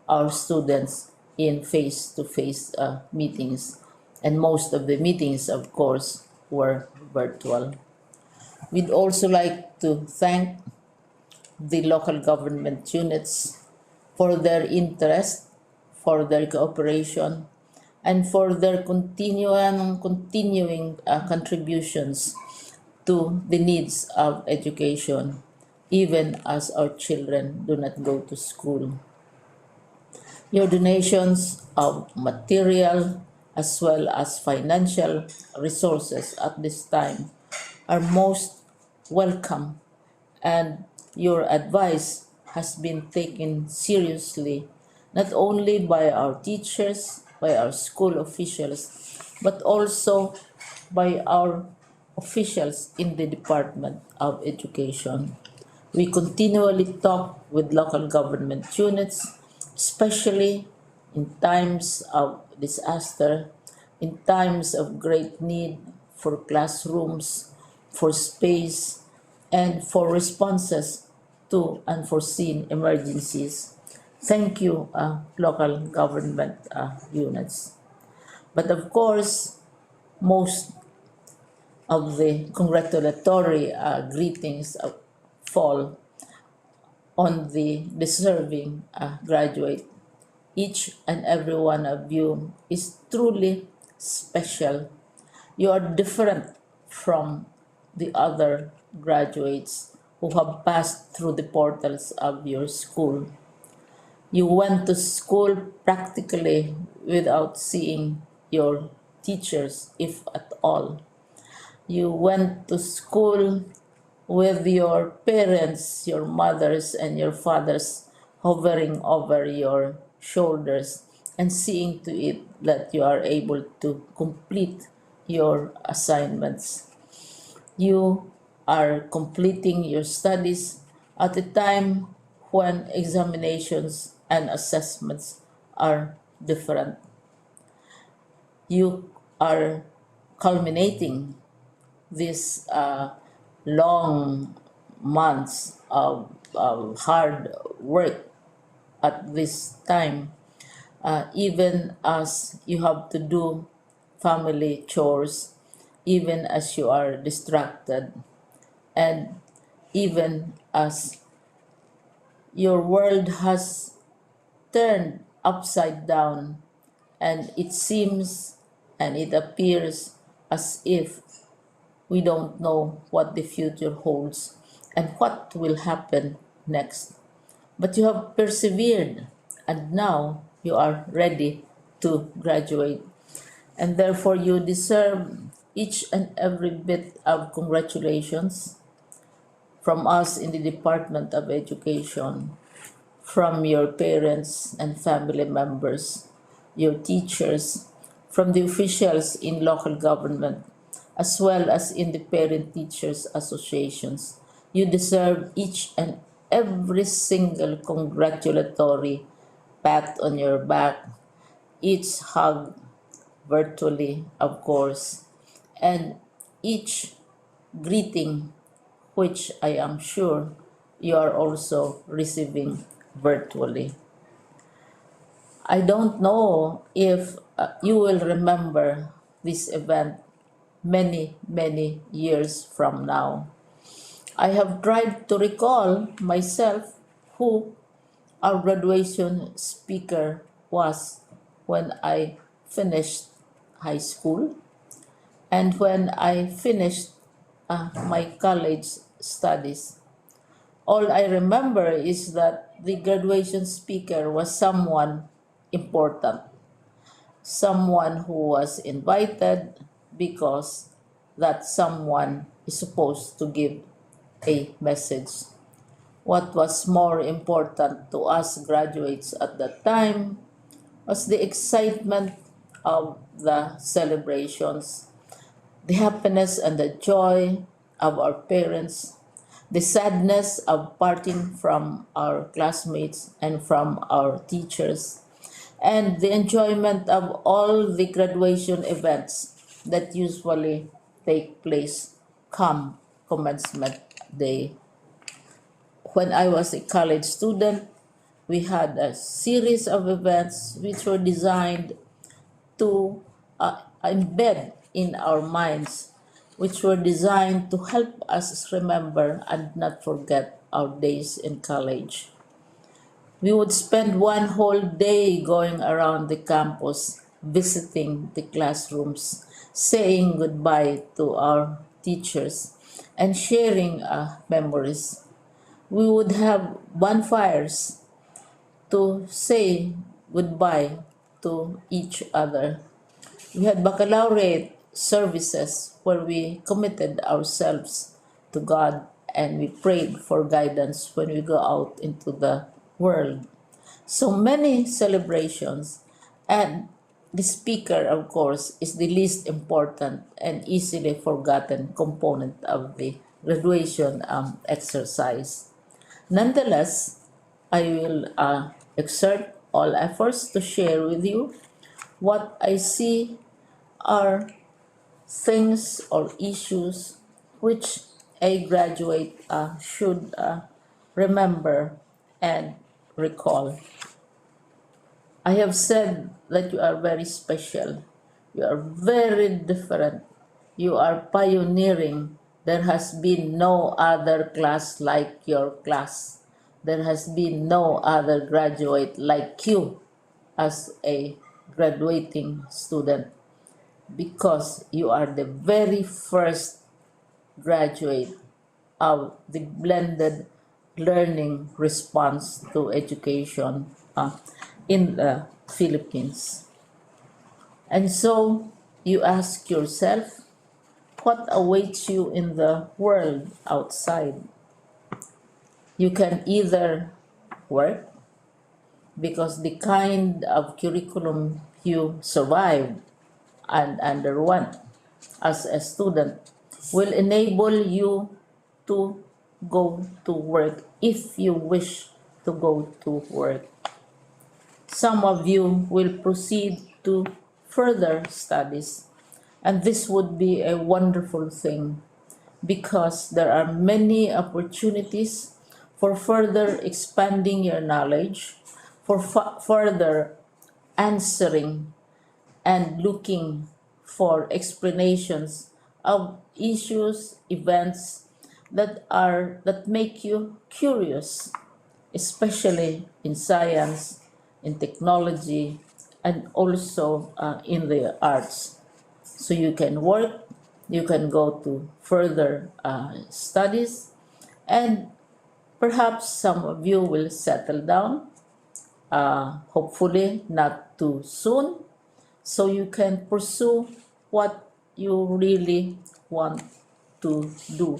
our students in face-to-face meetings, and most of the meetings, of course, were virtual. We'd also like to thank the local government units for their interest, for their cooperation, and for their continuing contributions to the needs of education, even as our children do not go to school. Your donations of material as well as financial resources at this time are most welcome, and your advice has been taken seriously not only by our teachers, by our school officials, but also by our officials in the Department of Education. We continually talk with local government units, especially in times of disaster, in times of great need for classrooms, for space, and for responses to unforeseen emergencies. Thank you, local government units. But of course, most of the congratulatory greetings fall on the deserving graduate. Each and every one of you is truly special. You are different from the other graduates who have passed through the portals of your school. You went to school practically without seeing your teachers, if at all. You went to school with your parents, your mothers, and your fathers hovering over your shoulders and seeing to it that you are able to complete your assignments. You are completing your studies at a time when examinations and assessments are different. You are culminating these long months of hard work at this time, even as you have to do family chores, even as you are distracted, and even as your world has turned upside down, and it seems and it appears as if we don't know what the future holds and what will happen next. But you have persevered, and now you are ready to graduate. And therefore, you deserve each and every bit of congratulations from us in the Department of Education, from your parents and family members, your teachers, from the officials in local government, as well as in the parent teachers associations. You deserve each and every single congratulatory pat on your back, each hug virtually, of course, and each greeting, which I am sure you are also receiving virtually. I don't know if you will remember this event many years from now. I have tried to recall myself who our graduation speaker was when I finished high school and when I finished my college studies. All I remember is that the graduation speaker was someone important, someone who was invited because that someone is supposed to give a message. What was more important to us graduates at that time was the excitement of the celebrations, the happiness and the joy of our parents, the sadness of parting from our classmates and from our teachers, and the enjoyment of all the graduation events that usually take place come commencement day. When I was a college student, we had a series of events which were designed to embed in our minds, which were designed to help us remember and not forget our days in college. We would spend one whole day going around the campus visiting the classrooms, saying goodbye to our teachers, and sharing memories. We would have bonfires to say goodbye to each other. We had baccalaureate services where we committed ourselves to God and we prayed for guidance when we go out into the world. So many celebrations, and the speaker, of course, is the least important and easily forgotten component of the graduation exercise. Nonetheless, I will exert all efforts to share with you what I see are things or issues which a graduate should remember and recall. I have said that you are very special. You are very different. You are pioneering. There has been no other class like your class. There has been no other graduate like you as a graduating student because you are the very first graduate of the blended learning response to education in the Philippines. And so you ask yourself, what awaits you in the world outside? You can either work because the kind of curriculum you survived and underwent as a student will enable you to go to work if you wish to go to work. Some of you will proceed to further studies, and this would be a wonderful thing because there are many opportunities for further expanding your knowledge, for further answering and looking for explanations of issues, events that make you curious, especially in science, in technology, and also in the arts. So you can work, you can go to further studies, and perhaps some of you will settle down, hopefully not too soon, so you can pursue what you really want to do.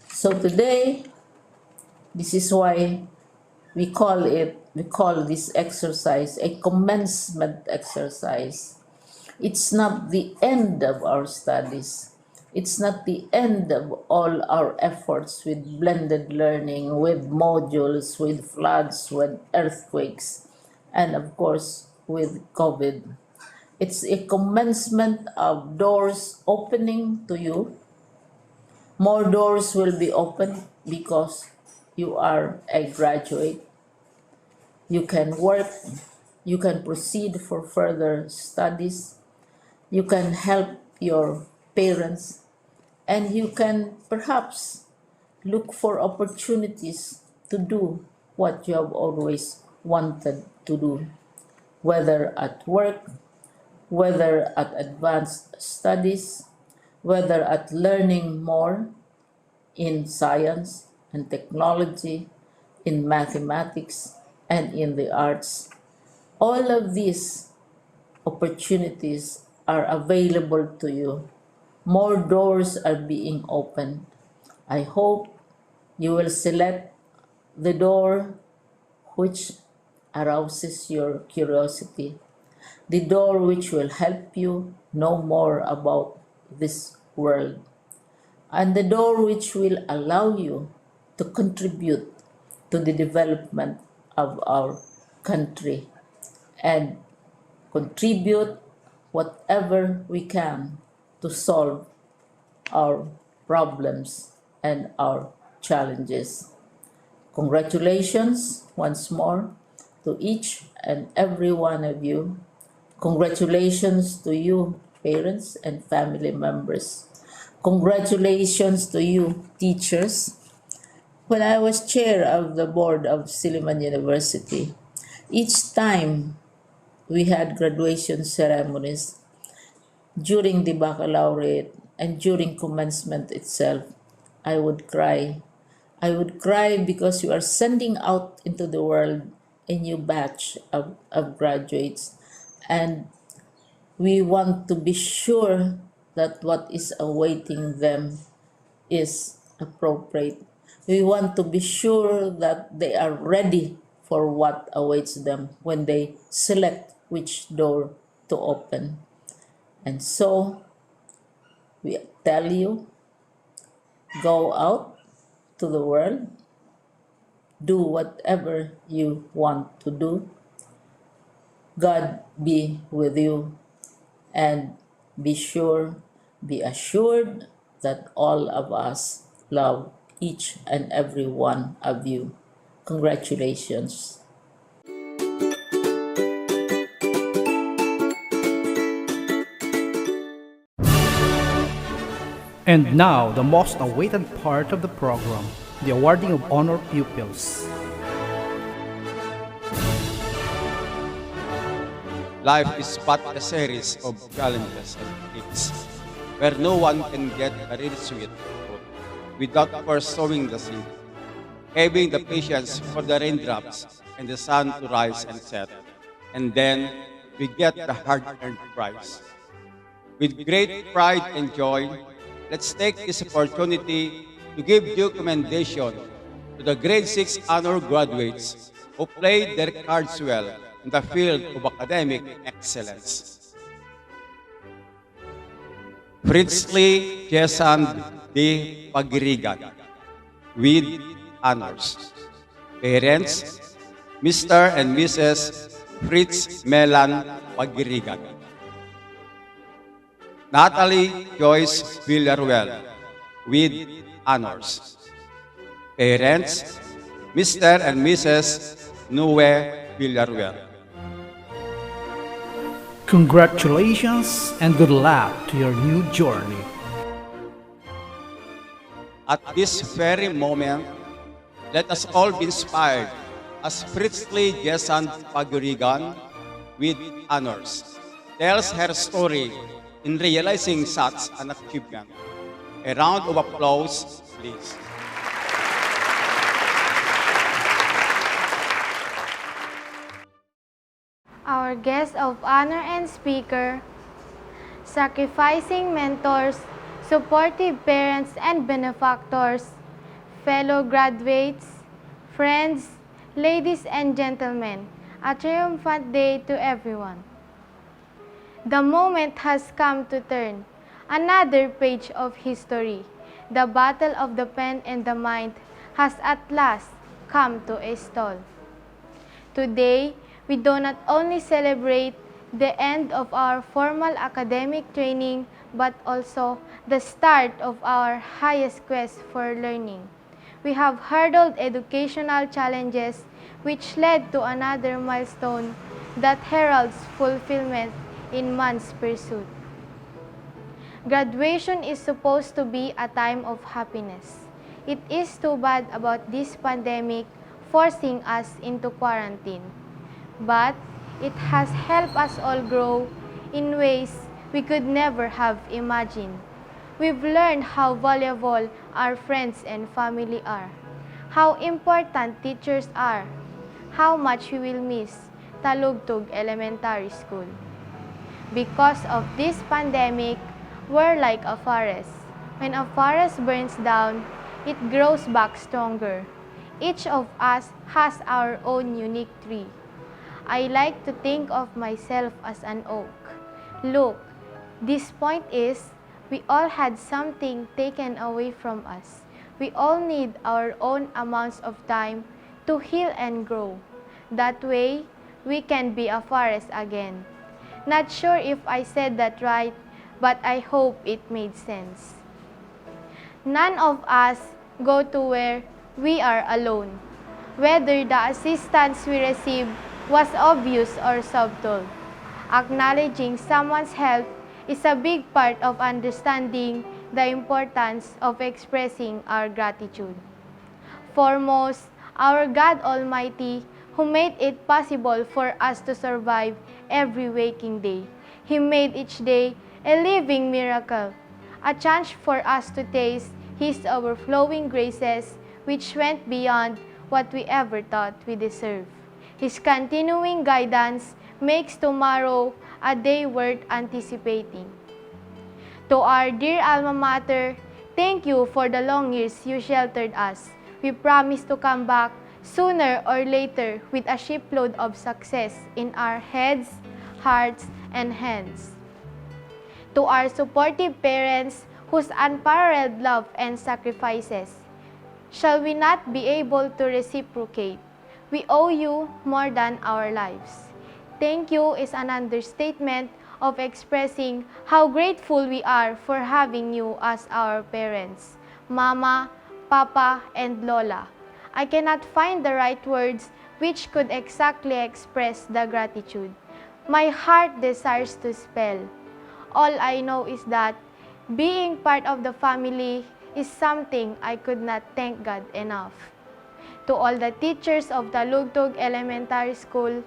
So today, this is why we call this exercise a commencement exercise. It's not the end of our studies. It's not the end of all our efforts with blended learning, with modules, with floods, with earthquakes, and of course with COVID. It's a commencement of doors opening to you. More doors will be opened because you are a graduate. You can work, you can proceed for further studies, you can help your parents, and you can perhaps look for opportunities to do what you have always wanted to do, whether at work, whether at advanced studies, whether at learning more in science and technology, in mathematics, and in the arts. All of these opportunities are available to you. More doors are being opened. I hope you will select the door which arouses your curiosity, the door which will help you know more about this world, and the door which will allow you to contribute to the development of our country and contribute whatever we can to solve our problems and our challenges. Congratulations once more to each and every one of you. Congratulations to you, parents and family members. Congratulations to you, teachers. When I was chair of the board of Silliman University, each time we had graduation ceremonies, during the baccalaureate and during commencement itself, I would cry. I would cry because you are sending out into the world a new batch of graduates, and we want to be sure that what is awaiting them is appropriate. We want to be sure that they are ready for what awaits them when they select which door to open. And so we tell you, go out to the world, do whatever you want to do. God be with you, and be sure, be assured that all of us love each and every one of you. Congratulations. And now, the most awaited part of the program, the awarding of honor pupils. Life is but a series of challenges and hits, where no one can get a real sweet fruit without first sowing the seed, having the patience for the raindrops and the sun to rise and set, and then we get the hard-earned prize. With great pride and joy, let's take this opportunity to give due commendation to the Grade 6 honor graduates who played their cards well in the field of academic excellence. Fritzley Jesand D. Pagirigan with honors. Parents, Mr. and Mrs. Fritz Melan Pagirigan. Natalie Joyce Villarreal with honors. Parents, Mr. and Mrs. Nue Villarreal. Congratulations and good luck to your new journey. At this very moment, let us all be inspired as Fritzley Jesand Pagurigan with honors tells her story in realizing such an achievement. A round of applause, please. Our guest of honor and speaker, sacrificing mentors, supportive parents and benefactors, fellow graduates, friends, ladies and gentlemen, a triumphant day to everyone. The moment has come to turn another page of history. The battle of the pen and the mind has at last come to a stall. Today, we do not only celebrate the end of our formal academic training, but also the start of our highest quest for learning. We have hurdled educational challenges which led to another milestone that heralds fulfillment in man's pursuit. Graduation is supposed to be a time of happiness. It is too bad about this pandemic forcing us into quarantine. But it has helped us all grow in ways we could never have imagined. We've learned how valuable our friends and family are, how important teachers are, how much we will miss Talugtog Elementary School. Because of this pandemic, we're like a forest. When a forest burns down, it grows back stronger. Each of us has our own unique tree. I like to think of myself as an oak. Look, this point is, we all had something taken away from us. We all need our own amounts of time to heal and grow. That way, we can be a forest again. Not sure if I said that right, but I hope it made sense. None of us go to where we are alone. Whether the assistance we receive was obvious or subtle. Acknowledging someone's help is a big part of understanding the importance of expressing our gratitude. Foremost, our God Almighty, who made it possible for us to survive every waking day. He made each day a living miracle, a chance for us to taste His overflowing graces, which went beyond what we ever thought we deserve. His continuing guidance makes tomorrow a day worth anticipating. To our dear alma mater, thank you for the long years you sheltered us. We promise to come back sooner or later with a shipload of success in our heads, hearts, and hands. To our supportive parents whose unparalleled love and sacrifices, shall we not be able to reciprocate? We owe you more than our lives. Thank you is an understatement of expressing how grateful we are for having you as our parents, Mama, Papa, and Lola. I cannot find the right words which could exactly express the gratitude my heart desires to spell. All I know is that being part of the family is something I could not thank God enough. To all the teachers of Talugtog Elementary School,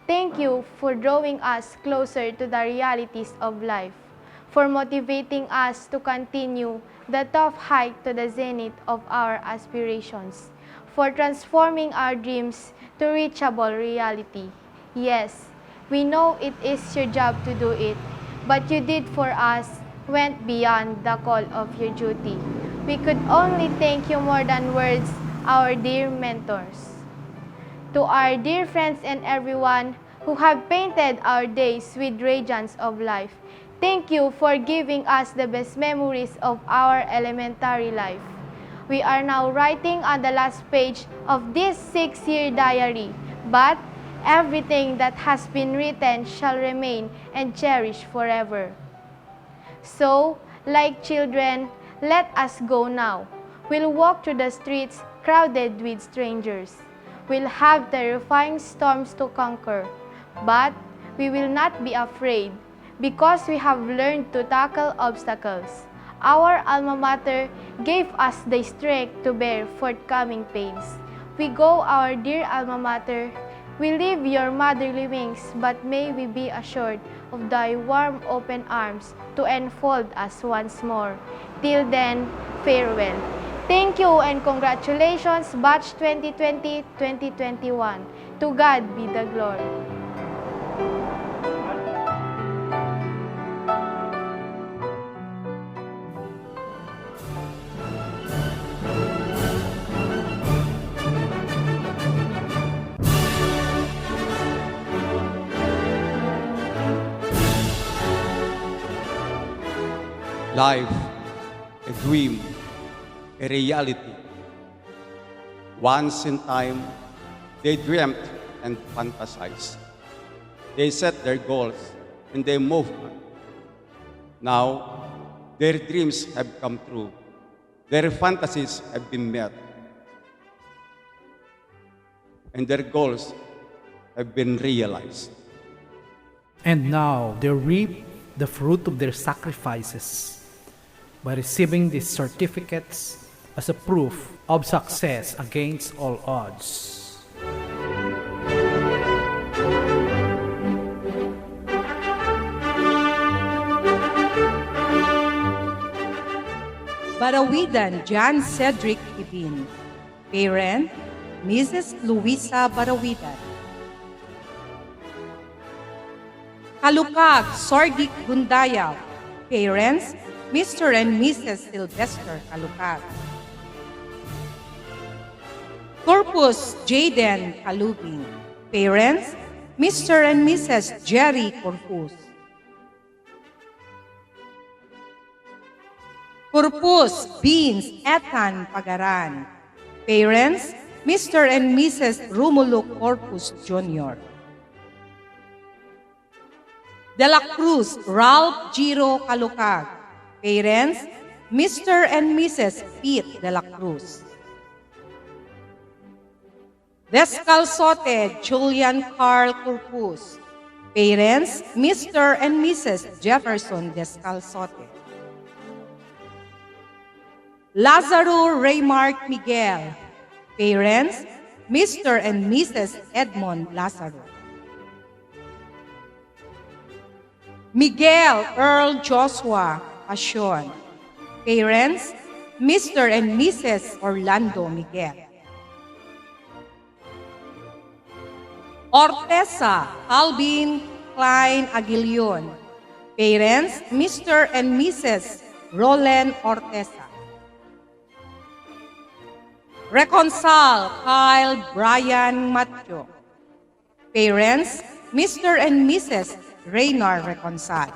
thank you for drawing us closer to the realities of life, for motivating us to continue the tough hike to the zenith of our aspirations, for transforming our dreams to reachable reality. Yes, we know it is your job to do it, but you did for us went beyond the call of your duty. We could only thank you more than words, our dear mentors. To our dear friends and everyone who have painted our days with radiance of life, thank you for giving us the best memories of our elementary life. We are now writing on the last page of this 6-year diary, but everything that has been written shall remain and cherish forever. So, like children, let us go now. We'll walk through the streets crowded with strangers. We'll have terrifying storms to conquer, but we will not be afraid because we have learned to tackle obstacles. Our alma mater gave us the strength to bear forthcoming pains. We go, our dear alma mater. We leave your motherly wings, but may we be assured of thy warm open arms to enfold us once more. Till then, farewell. Thank you and congratulations, Batch 2020-2021. To God be the glory. Life, a dream, a reality. Once in time, they dreamt and fantasized. They set their goals and they moved on. Now, their dreams have come true. Their fantasies have been met. And their goals have been realized. And now they reap the fruit of their sacrifices by receiving these certificates as a proof of success against all odds. Barawidan John Cedric Ibin. Parent, Mrs. Luisa Barawidan. Talugtog Sordik Gundayaw. Parents, Mr. and Mrs. Sylvester Talugtog. Corpus Jaden Kalubing. Parents, Mr. and Mrs. Jerry Corpus. Corpus Beans Ethan Pagaran. Parents, Mr. and Mrs. Romulo Corpus Jr. De la Cruz Ralph Giro Talugtog. Parents, Mr. and Mrs. Pete de la Cruz. Descalzote Julian Carl Corpus. Parents, Mr. and Mrs. Jefferson Descalzote. Lazaro Raymark Miguel. Parents, Mr. and Mrs. Edmond Lazaro. Miguel Earl Joshua Asyon. Parents, Mr. and Mrs. Orlando Miguel. Ortesa Alvin Klein Aguilion. Parents, Mr. and Mrs. Roland Ortesa. Reconcile Kyle Brian Matthew. Parents, Mr. and Mrs. Reynar Reconcile.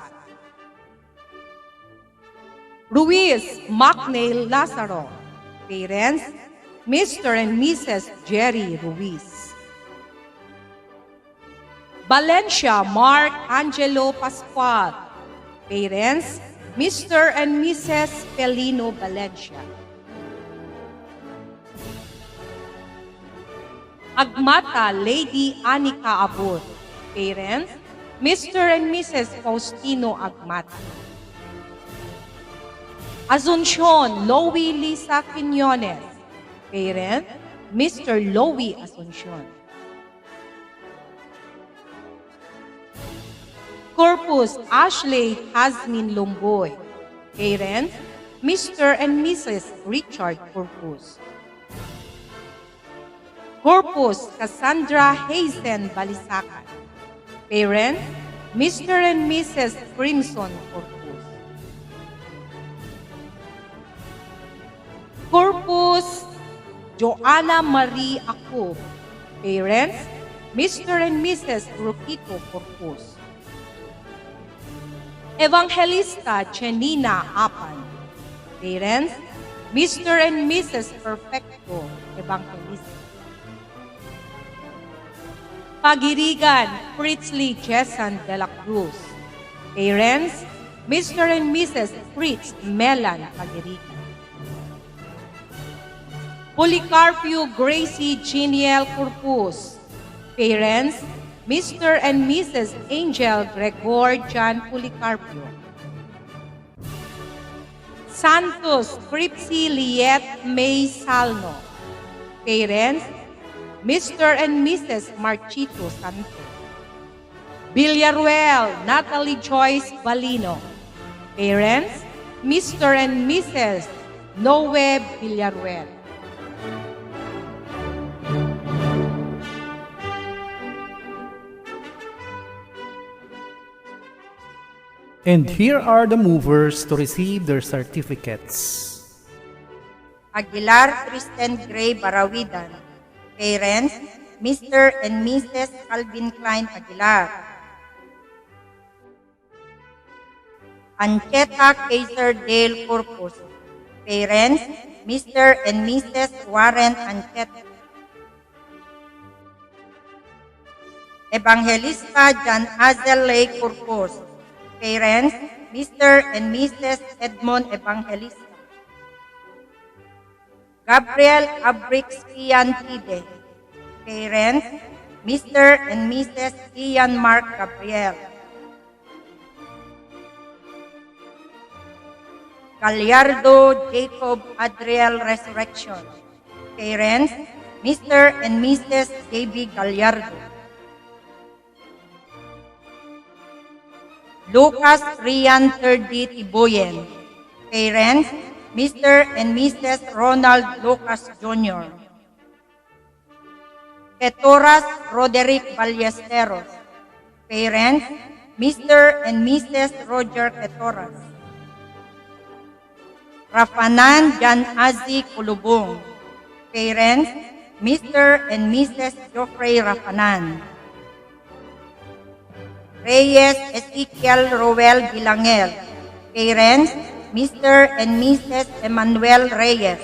Ruiz McNeil Lazaro. Parents, Mr. and Mrs. Jerry Ruiz. Valencia Mark Angelo Pascual. Parents, Mr. and Mrs. Pelino Valencia. Agmata Lady Anika Abud. Parents, Mr. and Mrs. Faustino Agmata. Asuncion Lowy Lisa Quiñones. Parent, Mr. Lowy Asuncion. Corpus Ashley Hasmin Lumboy. Parents, Mr. and Mrs. Richard Corpus. Corpus Cassandra Hazen Balisacan. Parents, Mr. and Mrs. Crimson Corpus. Corpus Joanna Marie Acub. Parents, Mr. and Mrs. Roquito Corpus. Evangelista Chenina Apan. Parents, Mr. and Mrs. Perfecto Evangelista. Pagirigan Fritzley Jesan de la Cruz. Parents, Mr. and Mrs. Fritz Melan Pagirigan. Policarpio Gracie Geniel Corpus. Parents, Mr. and Mrs. Angel Gregor John Policarpio. Santos Cripsy Liet May Salno. Parents, Mr. and Mrs. Marchito Santos. Villaruel Natalie Joyce Balino. Parents, Mr. and Mrs. Noe Villaruel. And here are the movers to receive their certificates. Aguilar Kristen Gray Barawidan. Parents, Mr. and Mrs. Calvin Klein Aguilar. Ancheta Kaiser Dale Corpus. Parents, Mr. and Mrs. Warren Ancheta. Evangelista John Azel Lay Corpus. Parents, Mr. and Mrs. Edmond Evangelista. Gabriel Abrix Ian Tide. Parents, Mr. and Mrs. Ian Mark Gabriel. Gallardo Jacob Adriel Resurrection. Parents, Mr. and Mrs. J.B. Gallardo. Lucas Rian Terdi Tiboyen. Parents, Mr. and Mrs. Ronald Lucas Jr. Ketoras Roderick Ballesteros. Parents, Mr. and Mrs. Roger Ketoras. Rafanan Jan Azi Kulubong. Parents, Mr. and Mrs. Geoffrey Rafanan. Reyes Ezekiel Roel Bilangel. Parents, Mr. and Mrs. Emmanuel Reyes.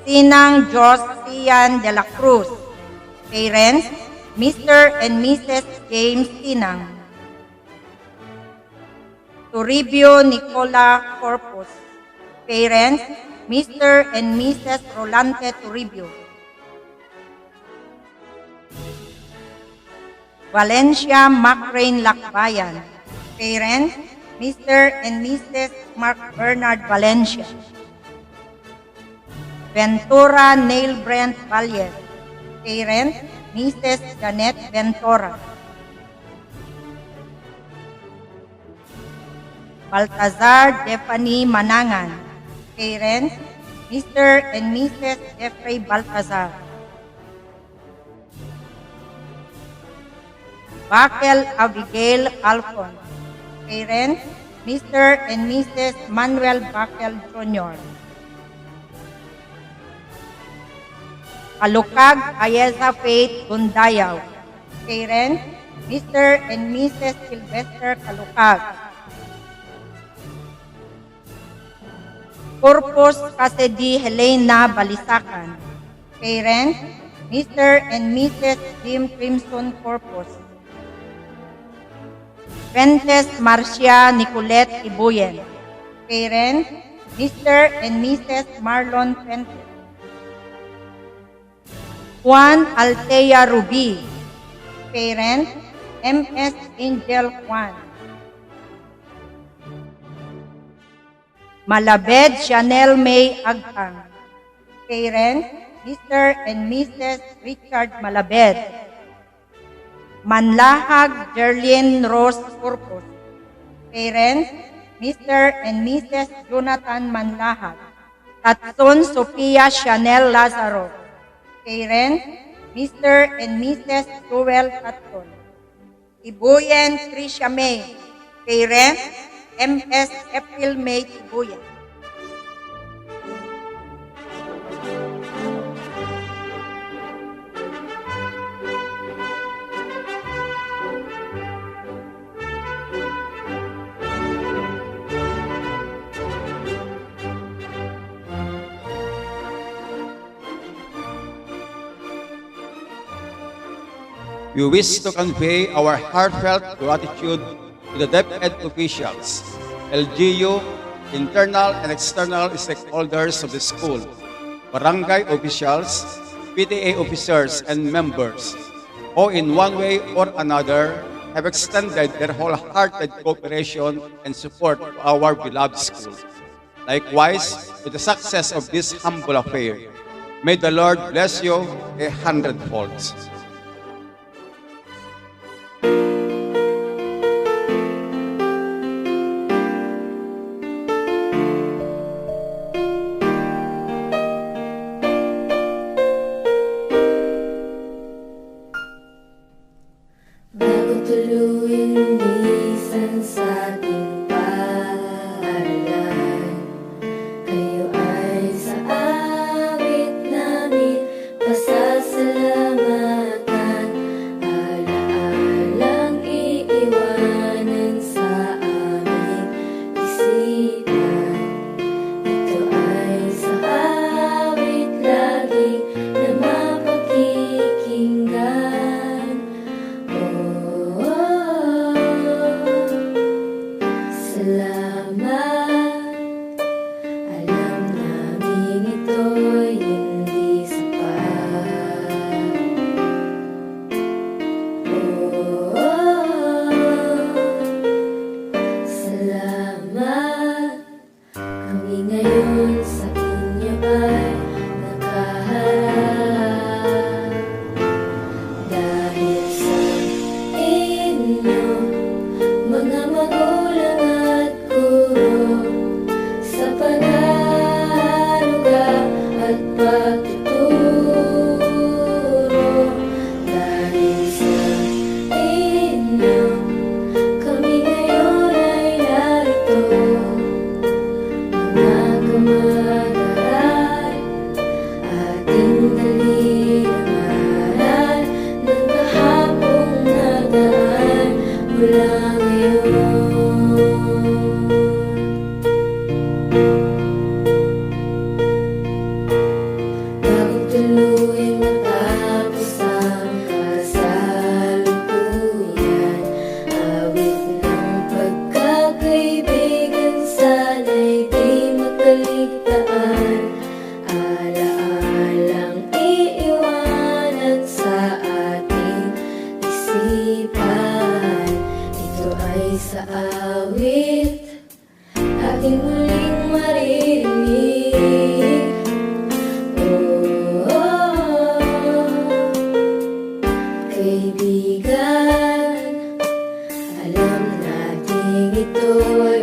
Sinang Josian de la Cruz. Parents, Mr. and Mrs. James Sinang. Toribio Nicola Corpus. Parents, Mr. and Mrs. Rolante Toribio. Valencia Macrain Lakbayan. Parents, Mr. and Mrs. Mark Bernard Valencia. Ventura Neil Brent Valles. Parents, Mrs. Janet Ventura. Baltazar Stephanie Manangan. Parents, Mr. and Mrs. Jeffrey Baltazar. Bakel Abigail Alphon. Parents, Mr. and Mrs. Manuel Bakel Jr. Talugtog Ayesa Faith Gundayaw. Parents, Mr. and Mrs. Sylvester Talugtog. Corpus Casedi Helena Balisacan. Parents, Mr. and Mrs. Jim Crimson Corpus. Fuentes Marcia Nicolette Ibuyen. Parents, Mr. and Mrs. Marlon Fuentes. Juan Altea Ruby. Parents, MS Angel Juan. Malabed Chanel May Agpang. Parents, Mr. and Mrs. Richard Malabed. Manlahag Jerlyn Rose Corpus. Parents, Mr. and Mrs. Jonathan Manlahag. Tatson Sophia Chanel Lazaro. Parents, Mr. and Mrs. Joel Tatson. Ibuyen Tricia May. Parents, MS April May Ibuyen. We wish to convey our heartfelt gratitude to the DepEd officials, LGU, internal and external stakeholders of the school, barangay officials, PTA officers, and members, who in one way or another have extended their wholehearted cooperation and support to our beloved school. Likewise, to the success of this humble affair, may the Lord bless you 100-fold. Bago tuluyin minsan sa ating paaralan, kayo ay sa awit namin pasasalamatan. Alaalang iiwanan sa aming isipan. Ito ay sa awit lagi na mapakikinggan. Salamat, alam namin ito'y hindi sapat. Salamat, kami ngayon sa inyo ay nakaharap. Dahil sa inyo, mga magulang at guro, sa panaruga at pagtuturo. Dahil sa inyo, kami ngayon ay narito. Mga kamag-aral, ating dalingaran ng kahapong nagaan mula ngayon. Bagong tuluyan matapos ang kasalukuyan, awit ng pagkakaibigan sana'y di makaligtaan. Alaalang iiwanan sa ating isipan. Ito ay sa awit ating muling maririnig. Ito ay